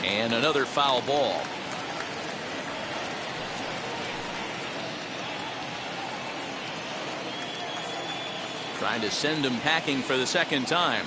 And another foul ball. Trying to send him packing for the second time.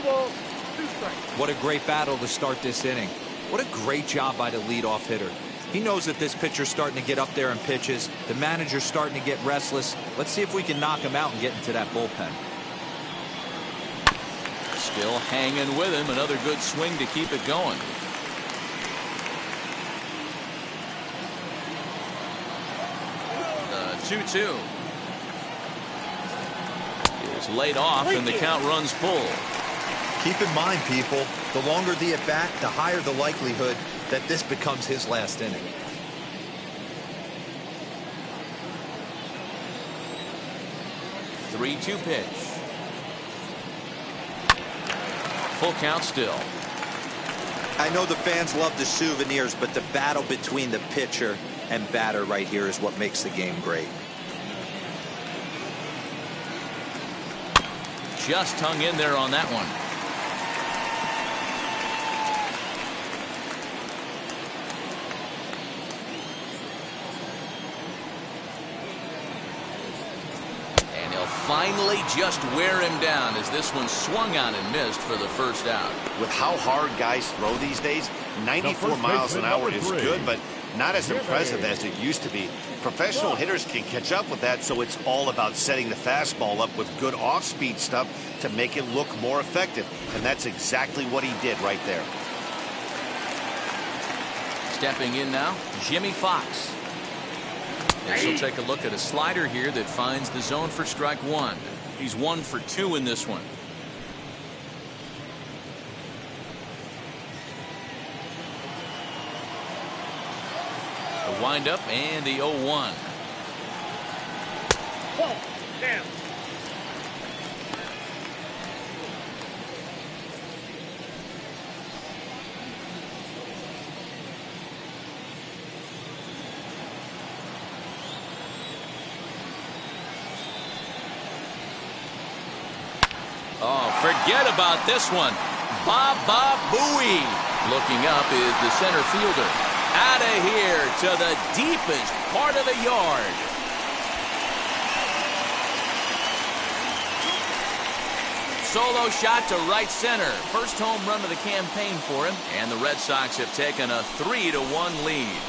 balls, 2 strikes. What a great battle to start this inning. What a great job by the leadoff hitter. He knows that this pitcher's starting to get up there in pitches. The manager's starting to get restless. Let's see if we can knock him out and get into that bullpen. Still hanging with him. Another good swing to keep it going. The 2-2 is laid off, and the count runs full. Keep in mind, people, the longer the at-bat, the higher the likelihood that this becomes his last inning. The 3-2 pitch. Full count still. I know the fans love the souvenirs, but the battle between the pitcher and batter right here is what makes the game great. Just hung in there on that one. And he'll finally just wear him down as this one swung on and missed for the first out. With how hard guys throw these days, 94 miles an hour is good, but not as impressive as it used to be. Professional hitters can catch up with that, so it's all about setting the fastball up with good off-speed stuff to make it look more effective. And that's exactly what he did right there. Stepping in now, Jimmy Fox. This will take a look at a slider here that finds the zone for strike one. He's 1 for 2 in this one. The windup and the 0-1. Ball, down. Oh, forget about this one. Baba Booey. Looking up is the center fielder. Out of here to the deepest part of the yard. Solo shot to right center. First home run of the campaign for him. And the Red Sox have taken a 3-1 lead.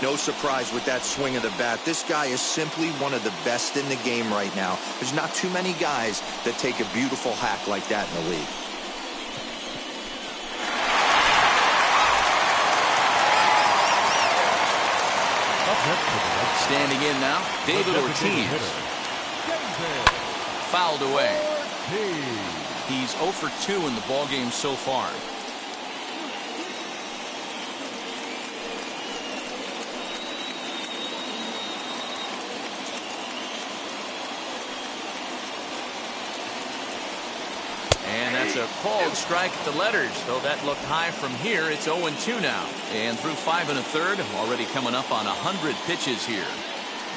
No surprise with that swing of the bat. This guy is simply one of the best in the game right now. There's not too many guys that take a beautiful hack like that in the league. Standing in now, David Ortiz. Fouled away. He's 0 for 2 in the ballgame so far. A called strike at the letters, though that looked high from here. It's 0-2 now, and through 5 1/3, already coming up on 100 pitches here.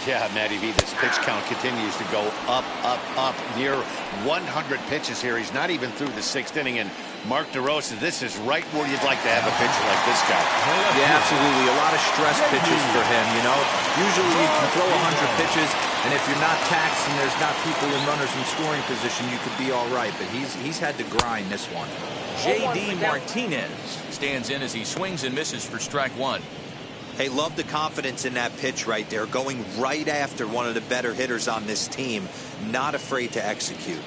Yeah, Matty V, this pitch count continues to go up, near 100 pitches here. He's not even through the 6th inning, and Mark DeRosa, this is right where you'd like to have a pitcher like this guy. Yeah, absolutely. A lot of stress pitches for him, you know. Usually you can throw 100 pitches, and if you're not taxed and there's not people in runners in scoring position, you could be all right. But he's had to grind this one. J.D. Martinez stands in as he swings and misses for strike one. Hey, love the confidence in that pitch right there, going right after one of the better hitters on this team, not afraid to execute.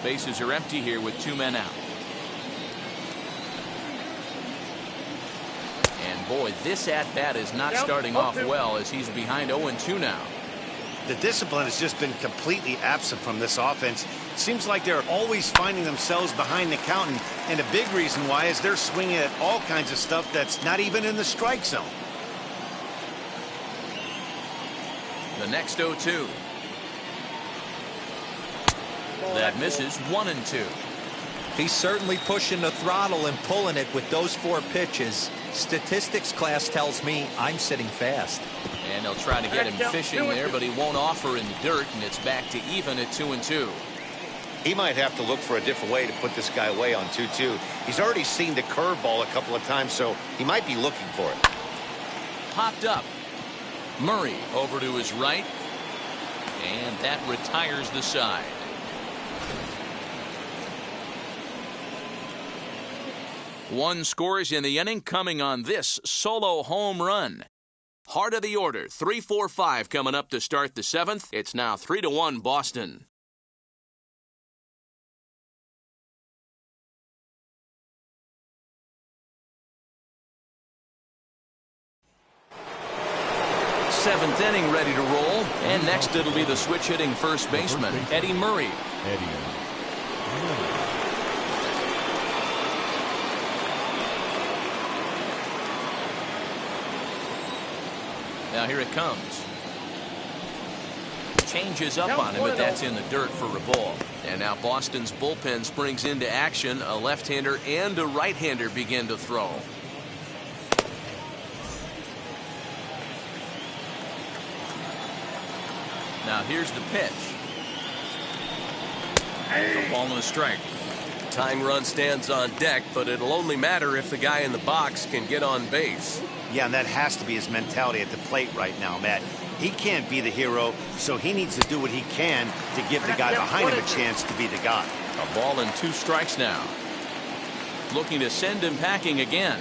Bases are empty here with 2 men out. And boy, this at-bat is not starting off well as he's behind 0-2 now. The discipline has just been completely absent from this offense. Seems like they're always finding themselves behind the count, and a big reason why is they're swinging at all kinds of stuff that's not even in the strike zone. The next 0-2. That misses 1-2. He's certainly pushing the throttle and pulling it with those 4 pitches. Statistics class tells me I'm sitting fast. And they'll try to get him fishing there, but he won't offer in the dirt, and it's back to even at 2-2. He might have to look for a different way to put this guy away on 2-2. He's already seen the curveball a couple of times, so he might be looking for it. Popped up. Murray over to his right. And that retires the side. One scores in the inning coming on this solo home run. Heart of the order, 3-4-5 coming up to start the seventh. It's now 3-1 Boston. Seventh inning ready to roll. And next it'll be the switch hitting first baseman, Eddie Murray. Now here it comes. Changes up on him, but that's in the dirt for a ball. And now Boston's bullpen springs into action. A left-hander and a right-hander begin to throw. Now here's the pitch. A ball and a strike. Tying run stands on deck, but it'll only matter if the guy in the box can get on base. Yeah, and that has to be his mentality at the plate right now, Matt. He can't be the hero, so he needs to do what he can to give the guy behind him a chance to be the guy. A ball and 2 strikes now. Looking to send him packing again.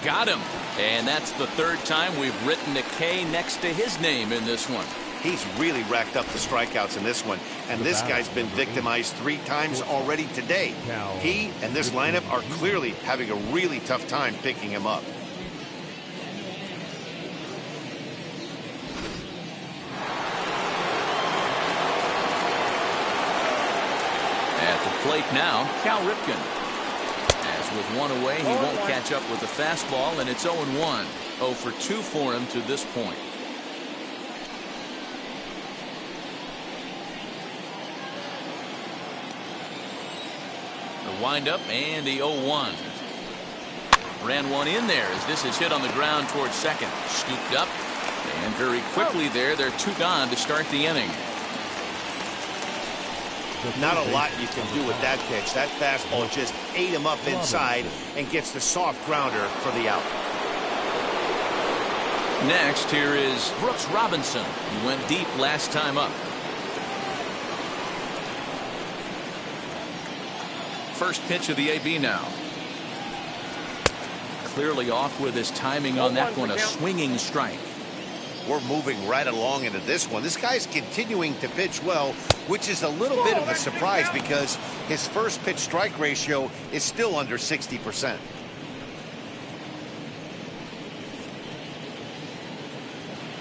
Got him. And that's the third time we've written a K next to his name in this one. He's really racked up the strikeouts in this one, and this guy's been victimized 3 times already today. He and this lineup are clearly having a really tough time picking him up. At the plate now, Cal Ripken. As with one away, he won't catch up with the fastball, and it's 0-1. 0 for 2 for him to this point. The windup and the 0-1. Ran one in there as this is hit on the ground towards second. Scooped up, and very quickly they're 2 gone to start the inning. Not a lot you can do with that pitch. That fastball just ate him up inside and gets the soft grounder for the out. Next, here is Brooks Robinson. He went deep last time up. First pitch of the AB now. Clearly off with his timing on that one. A swinging strike. We're moving right along into this one. This guy's continuing to pitch well, which is a little bit of a surprise because his first pitch strike ratio is still under 60%.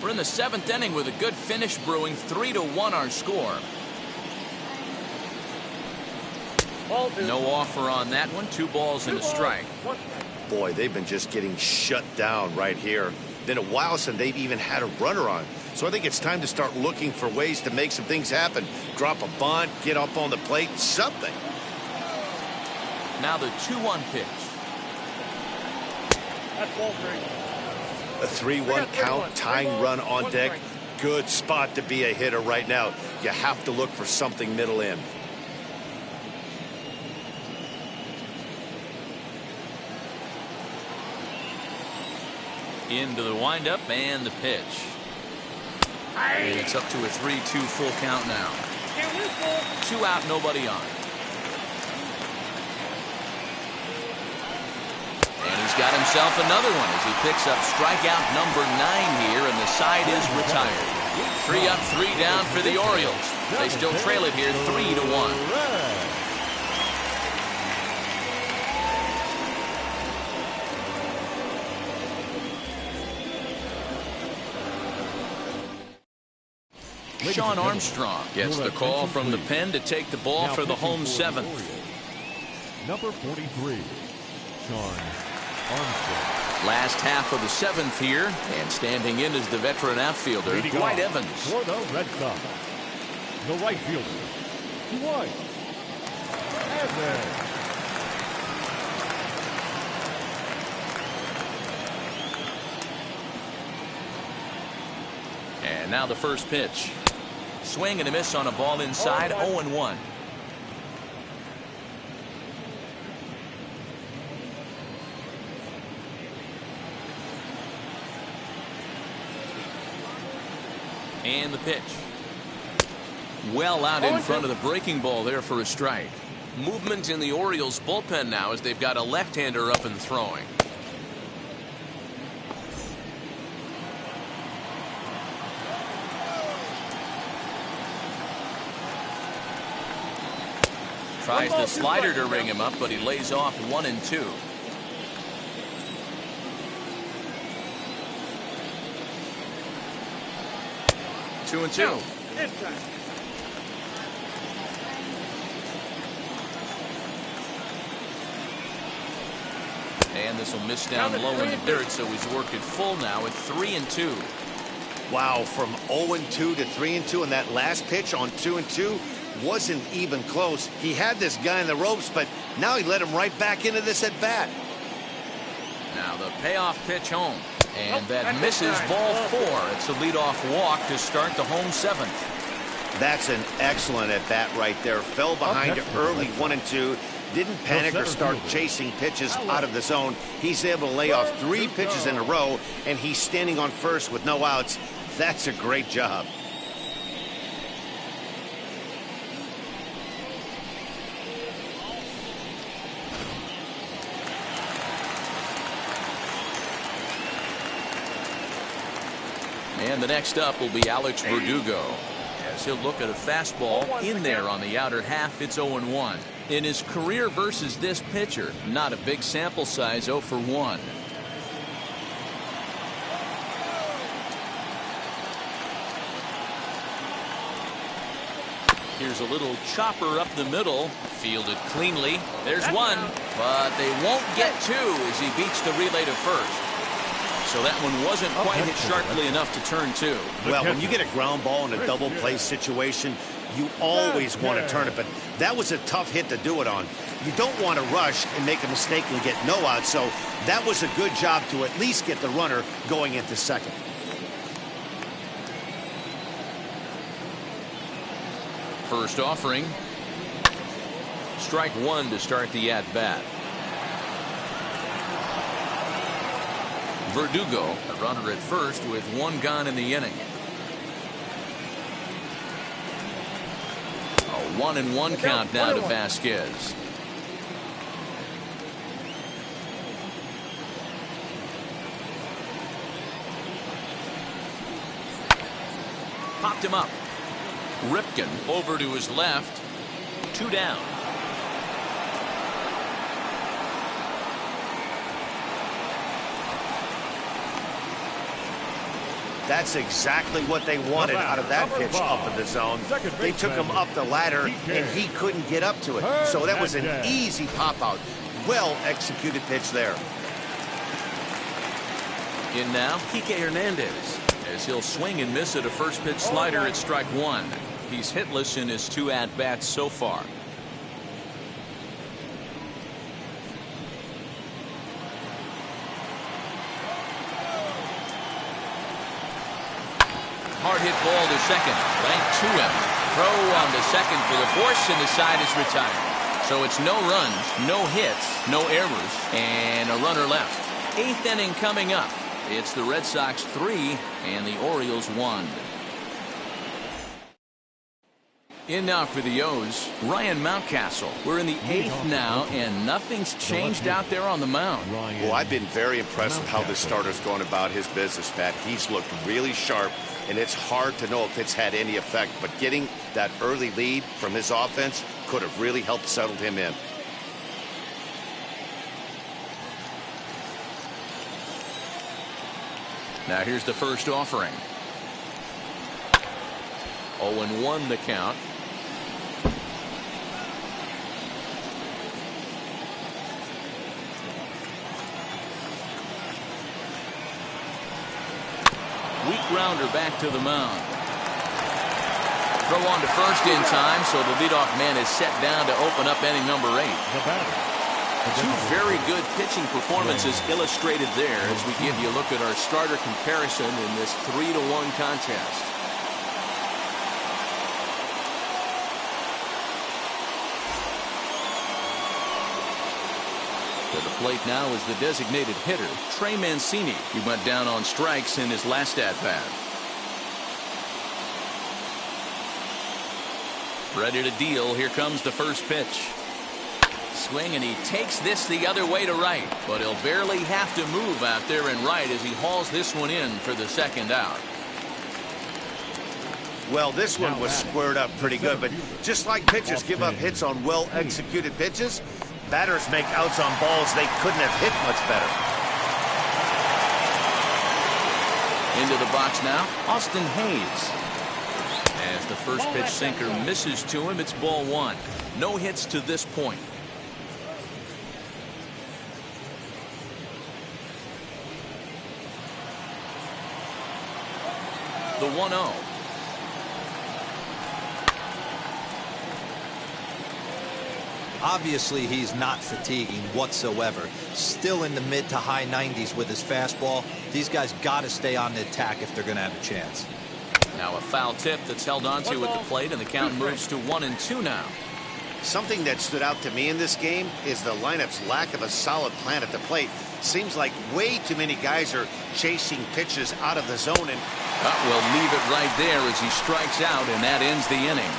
We're in the 7th inning with a good finish brewing. 3-1 our score. No offer on that one. 2 balls and a strike. Boy, they've been just getting shut down right here. Been a while since they've even had a runner on. So I think it's time to start looking for ways to make some things happen. Drop a bunt, get up on the plate, something. Now the 2-1 pitch. That's ball 3. A 3-1 count, tying run on deck. Good spot to be a hitter right now. You have to look for something middle in. Into the windup and the pitch. And it's up to a 3-2 full count now. 2 out, nobody on. And he's got himself another one as he picks up strikeout number 9 here, and the side is retired. 3 up, 3 down for the Orioles. They still trail it here 3-1. Sean Armstrong gets the call from the pen to take the ball for the home 7th. Number 43, Sean Armstrong. Last half of the 7th here, and standing in is the veteran outfielder, Dwight Evans. For the Red Sox, the right fielder, Dwight Evans. And now the first pitch. Swing and a miss on a ball inside. 0-1. And the pitch. Well out in front of the breaking ball there for a strike. Movement in the Orioles bullpen now as they've got a left-hander up and throwing. Tries the slider to ring him up, but he lays off 1-2. Two and two. And this will miss down low in the dirt, so he's worked it full now at 3-2. Wow, from 0-2 to 3-2, and that last pitch on 2-2 wasn't even close. He had this guy in the ropes, but now he let him right back into this at bat. Now the payoff pitch home, and that misses ball 4. It's a leadoff walk to start the home 7th. That's an excellent at bat right there. Fell behind early 1-2. Didn't panic or start chasing pitches out of the zone. He's able to lay off 3 pitches in a row, and he's standing on first with no outs. That's a great job. And the next up will be Alex Verdugo, as he'll look at a fastball in there on the outer half. It's 0-1. In his career versus this pitcher, not a big sample size, 0 for 1. Here's a little chopper up the middle, fielded cleanly. There's one, but they won't get 2 as he beats the relay to first. So that one wasn't quite hit sharply enough to turn 2. Well, when you get a ground ball in a double play situation, you always want to turn it, but that was a tough hit to do it on. You don't want to rush and make a mistake and get no out, so that was a good job to at least get the runner going into second. First offering. Strike 1 to start the at-bat. Verdugo, a runner at first with 1 gone in the inning. A 1-1 count now to Vasquez. Popped him up. Ripken over to his left. 2 down. That's exactly what they wanted out of that pitch up in the zone. They took him up the ladder, and he couldn't get up to it. So that was an easy pop-out. Well-executed pitch there. In now, Kike Hernandez, as he'll swing and miss at a first-pitch slider at strike 1. He's hitless in his 2 at-bats so far. Hard hit ball to second. Bank to him. Throw on to second for the force, and the side is retired. So it's no runs, no hits, no errors, and a runner left. 8th inning coming up. It's the Red Sox 3 and the Orioles 1. In now for the O's, Ryan Mountcastle. We're in the 8th now, and nothing's changed out there on the mound. Well, I've been very impressed with how this starter's going about his business, Pat. He's looked really sharp, and it's hard to know if it's had any effect, but getting that early lead from his offense could have really helped settle him in. Now here's the first offering. 0-1 the count. Weak grounder back to the mound. Throw on to first in time, so the leadoff man is set down to open up inning number 8. Two very good pitching performances illustrated there as we give you a look at our starter comparison in this 3-1 contest. To the plate now is the designated hitter, Trey Mancini. He went down on strikes in his last at-bat. Ready to deal. Here comes the first pitch. Swing, and he takes this the other way to right, but he'll barely have to move out there in right as he hauls this one in for the second out. Well, this one was squared up pretty good, but just like pitchers give up hits on well-executed pitches, batters make outs on balls they couldn't have hit much better. Into the box now, Austin Hayes. As the first pitch sinker misses to him, it's ball one. No hits to this point. The 1-0. Obviously, he's not fatiguing whatsoever. Still in the mid to high 90s with his fastball. These guys got to stay on the attack if they're going to have a chance. Now a foul tip that's held onto at the plate, and the count moves to 1-2 now. Something that stood out to me in this game is the lineup's lack of a solid plan at the plate. Seems like way too many guys are chasing pitches out of the zone, and we'll leave it right there as he strikes out, and that ends the inning.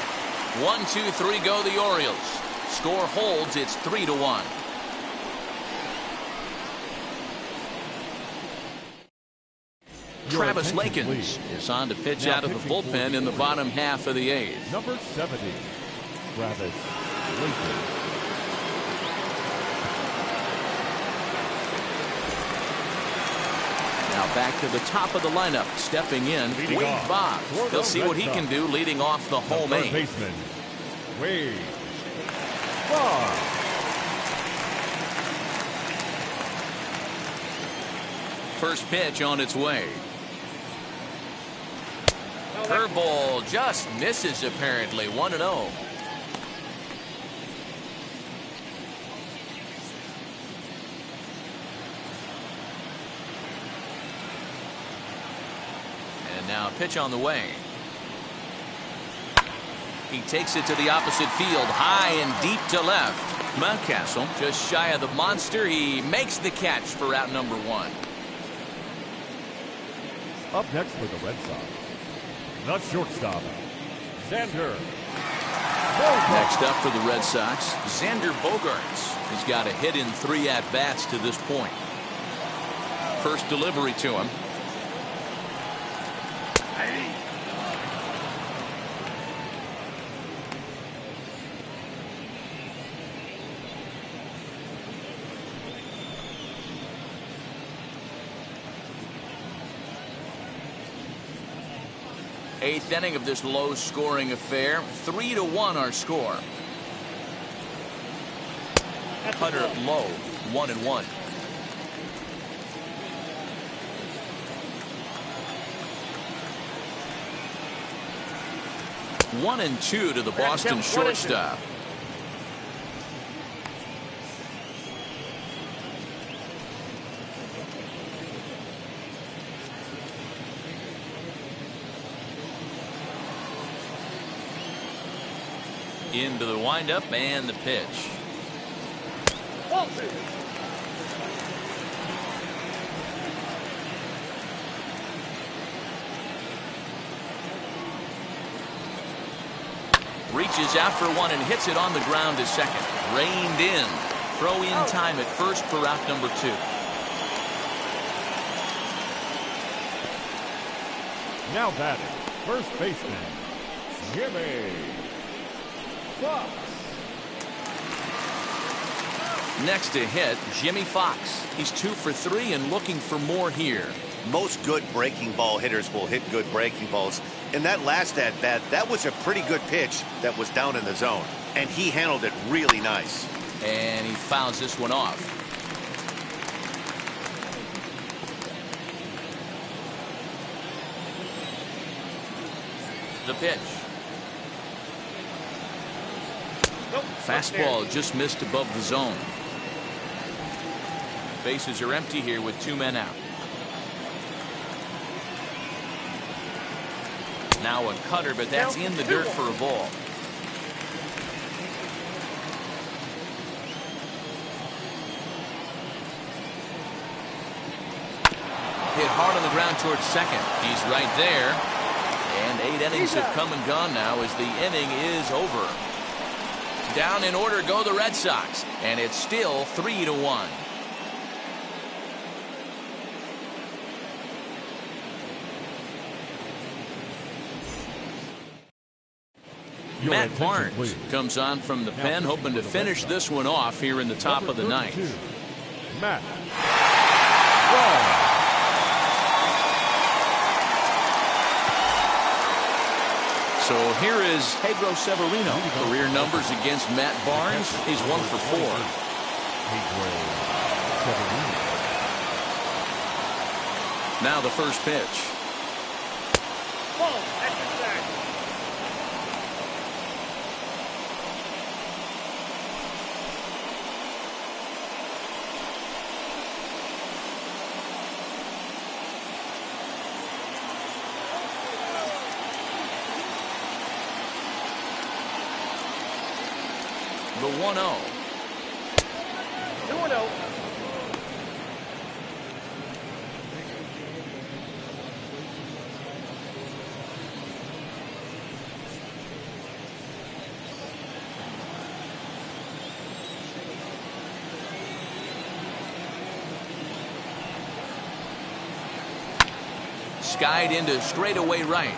1-2-3 go the Orioles. Score holds. It's 3-1. Travis Lakins is on to pitch out of the bullpen in the bottom half of the eighth. Number 70, Travis Lakins. Now back to the top of the lineup, stepping in, Wade Boggs. He'll see what he can do leading off the home eighth. Baseman, Wade Boggs. First pitch on its way. Curveball just misses apparently. 1-0. And now a pitch on the way. He takes it to the opposite field, high and deep to left. Mountcastle just shy of the monster. He makes the catch for out number one. Up next for the Red Sox, the shortstop, Xander Bogaerts. Next up for the Red Sox, Xander Bogaerts. He's got a hit in 3 at-bats to this point. First delivery to him. Eighth inning of this low-scoring affair. 3-1 our score. Cutter low. 1-1. One and two to the Boston shortstop. Into the windup and the pitch. Reaches out for one and hits it on the ground to second. Reined in. Throw in time at first for out number 2. Now batting, first baseman, Jimmy Fox. Next to hit, Jimmy Fox. He's 2 for 3 and looking for more here. Most good breaking ball hitters will hit good breaking balls. In that last at-bat, that was a pretty good pitch that was down in the zone. And he handled it really nice. And he fouls this one off. The pitch. Fastball just missed above the zone. Bases are empty here with 2 men out. Now a cutter, but that's in the dirt for a ball. Hit hard on the ground towards second. He's right there. And 8 innings have come and gone now as the inning is over. Down in order go the Red Sox, and it's still 3-1. Matt Barnes comes on from the pen, hoping to finish this one off here in the top of the ninth. Matt. So here is Pedro Severino. Career numbers against Matt Barnes. He's 1 for 4. Now the first pitch. The 1-0. 2-0. Skied into straightaway right.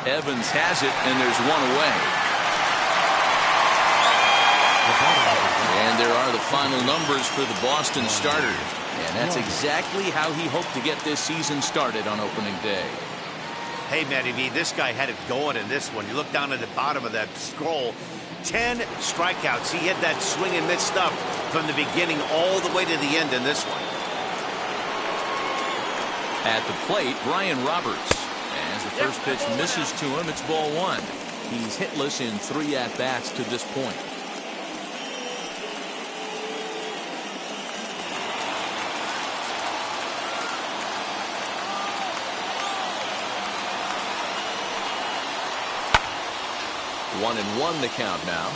Evans has it, and there's one away. And there are the final numbers for the Boston starter. And that's exactly how he hoped to get this season started on opening day. Hey, Matty V, this guy had it going in this one. You look down at the bottom of that scroll. 10 strikeouts. He hit that swing and miss stuff from the beginning all the way to the end in this one. At the plate, Brian Roberts. As the first pitch misses to him, it's ball 1. He's hitless in 3 at-bats to this point. One and one the count now.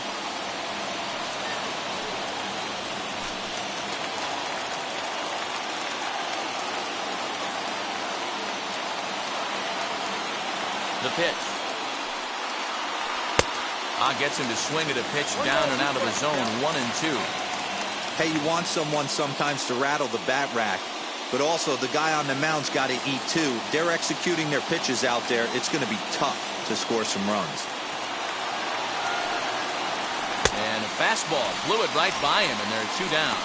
The pitch. Gets him to swing at a pitch down and out of the zone. 1-2. Hey, you want someone sometimes to rattle the bat rack, but also the guy on the mound's got to eat too. They're executing their pitches out there. It's going to be tough to score some runs. And a fastball blew it right by him, and there are 2 down.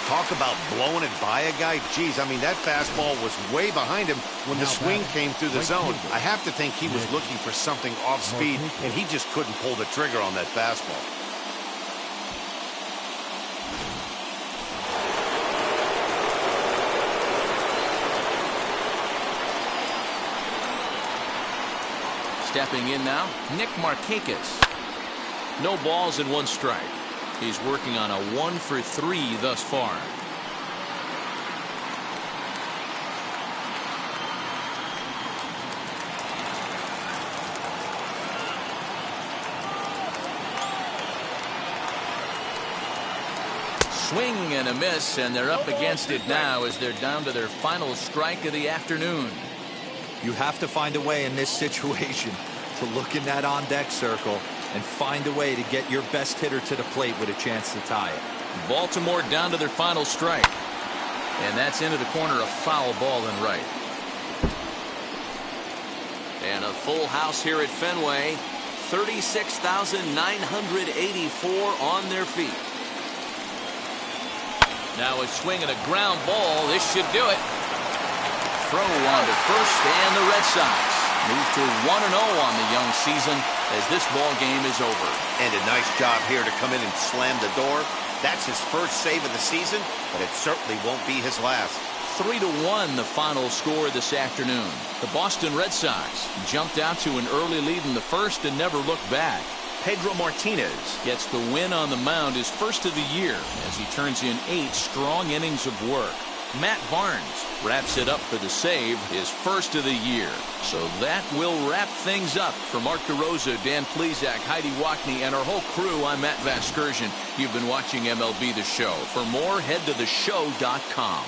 Talk about blowing it by a guy. Geez, I mean, that fastball was way behind him when the swing came through the zone. I have to think he was looking for something off speed, and he just couldn't pull the trigger on that fastball. Stepping in now, Nick Marchakis. No balls and 1 strike. He's working on a 1 for 3 thus far. Swing and a miss, and they're up against it now as they're down to their final strike of the afternoon. You have to find a way in this situation to look in that on-deck circle and find a way to get your best hitter to the plate with a chance to tie it. Baltimore down to their final strike. And that's into the corner, a foul ball in right. And a full house here at Fenway. 36,984 on their feet. Now a swing and a ground ball. This should do it. Throw on to first, and the Red Sox move to 1-0 on the young season as this ball game is over. And a nice job here to come in and slam the door. That's his first save of the season, but it certainly won't be his last. 3-1 the final score this afternoon. The Boston Red Sox jumped out to an early lead in the first and never looked back. Pedro Martinez gets the win on the mound, his first of the year, as he turns in 8 strong innings of work. Matt Barnes wraps it up for the save, his first of the year. So that will wrap things up. For Mark DeRosa, Dan Plesac, Heidi Wackney, and our whole crew, I'm Matt Vasgersian. You've been watching MLB The Show. For more, head to theshow.com.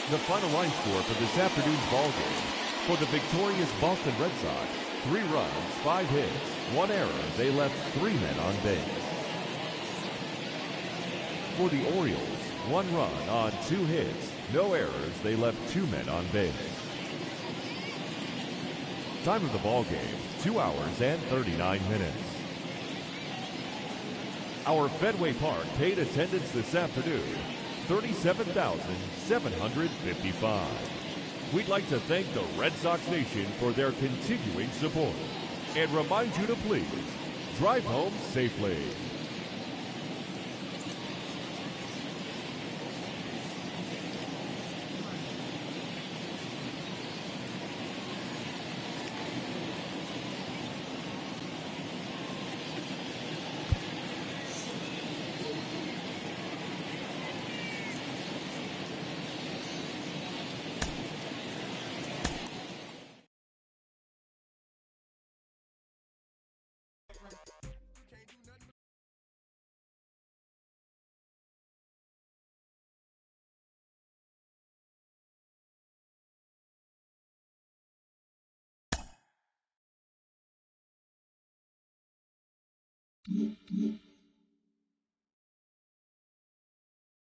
The final line score for this afternoon's ball game. For the victorious Boston Red Sox, 3 runs, 5 hits, 1 error. They left 3 men on base. For the Orioles, 1 run on 2 hits, no errors. They left 2 men on base. Time of the ball game, 2 hours and 39 minutes. Our Fenway Park paid attendance this afternoon, 37,755. We'd like to thank the Red Sox Nation for their continuing support and remind you to please drive home safely.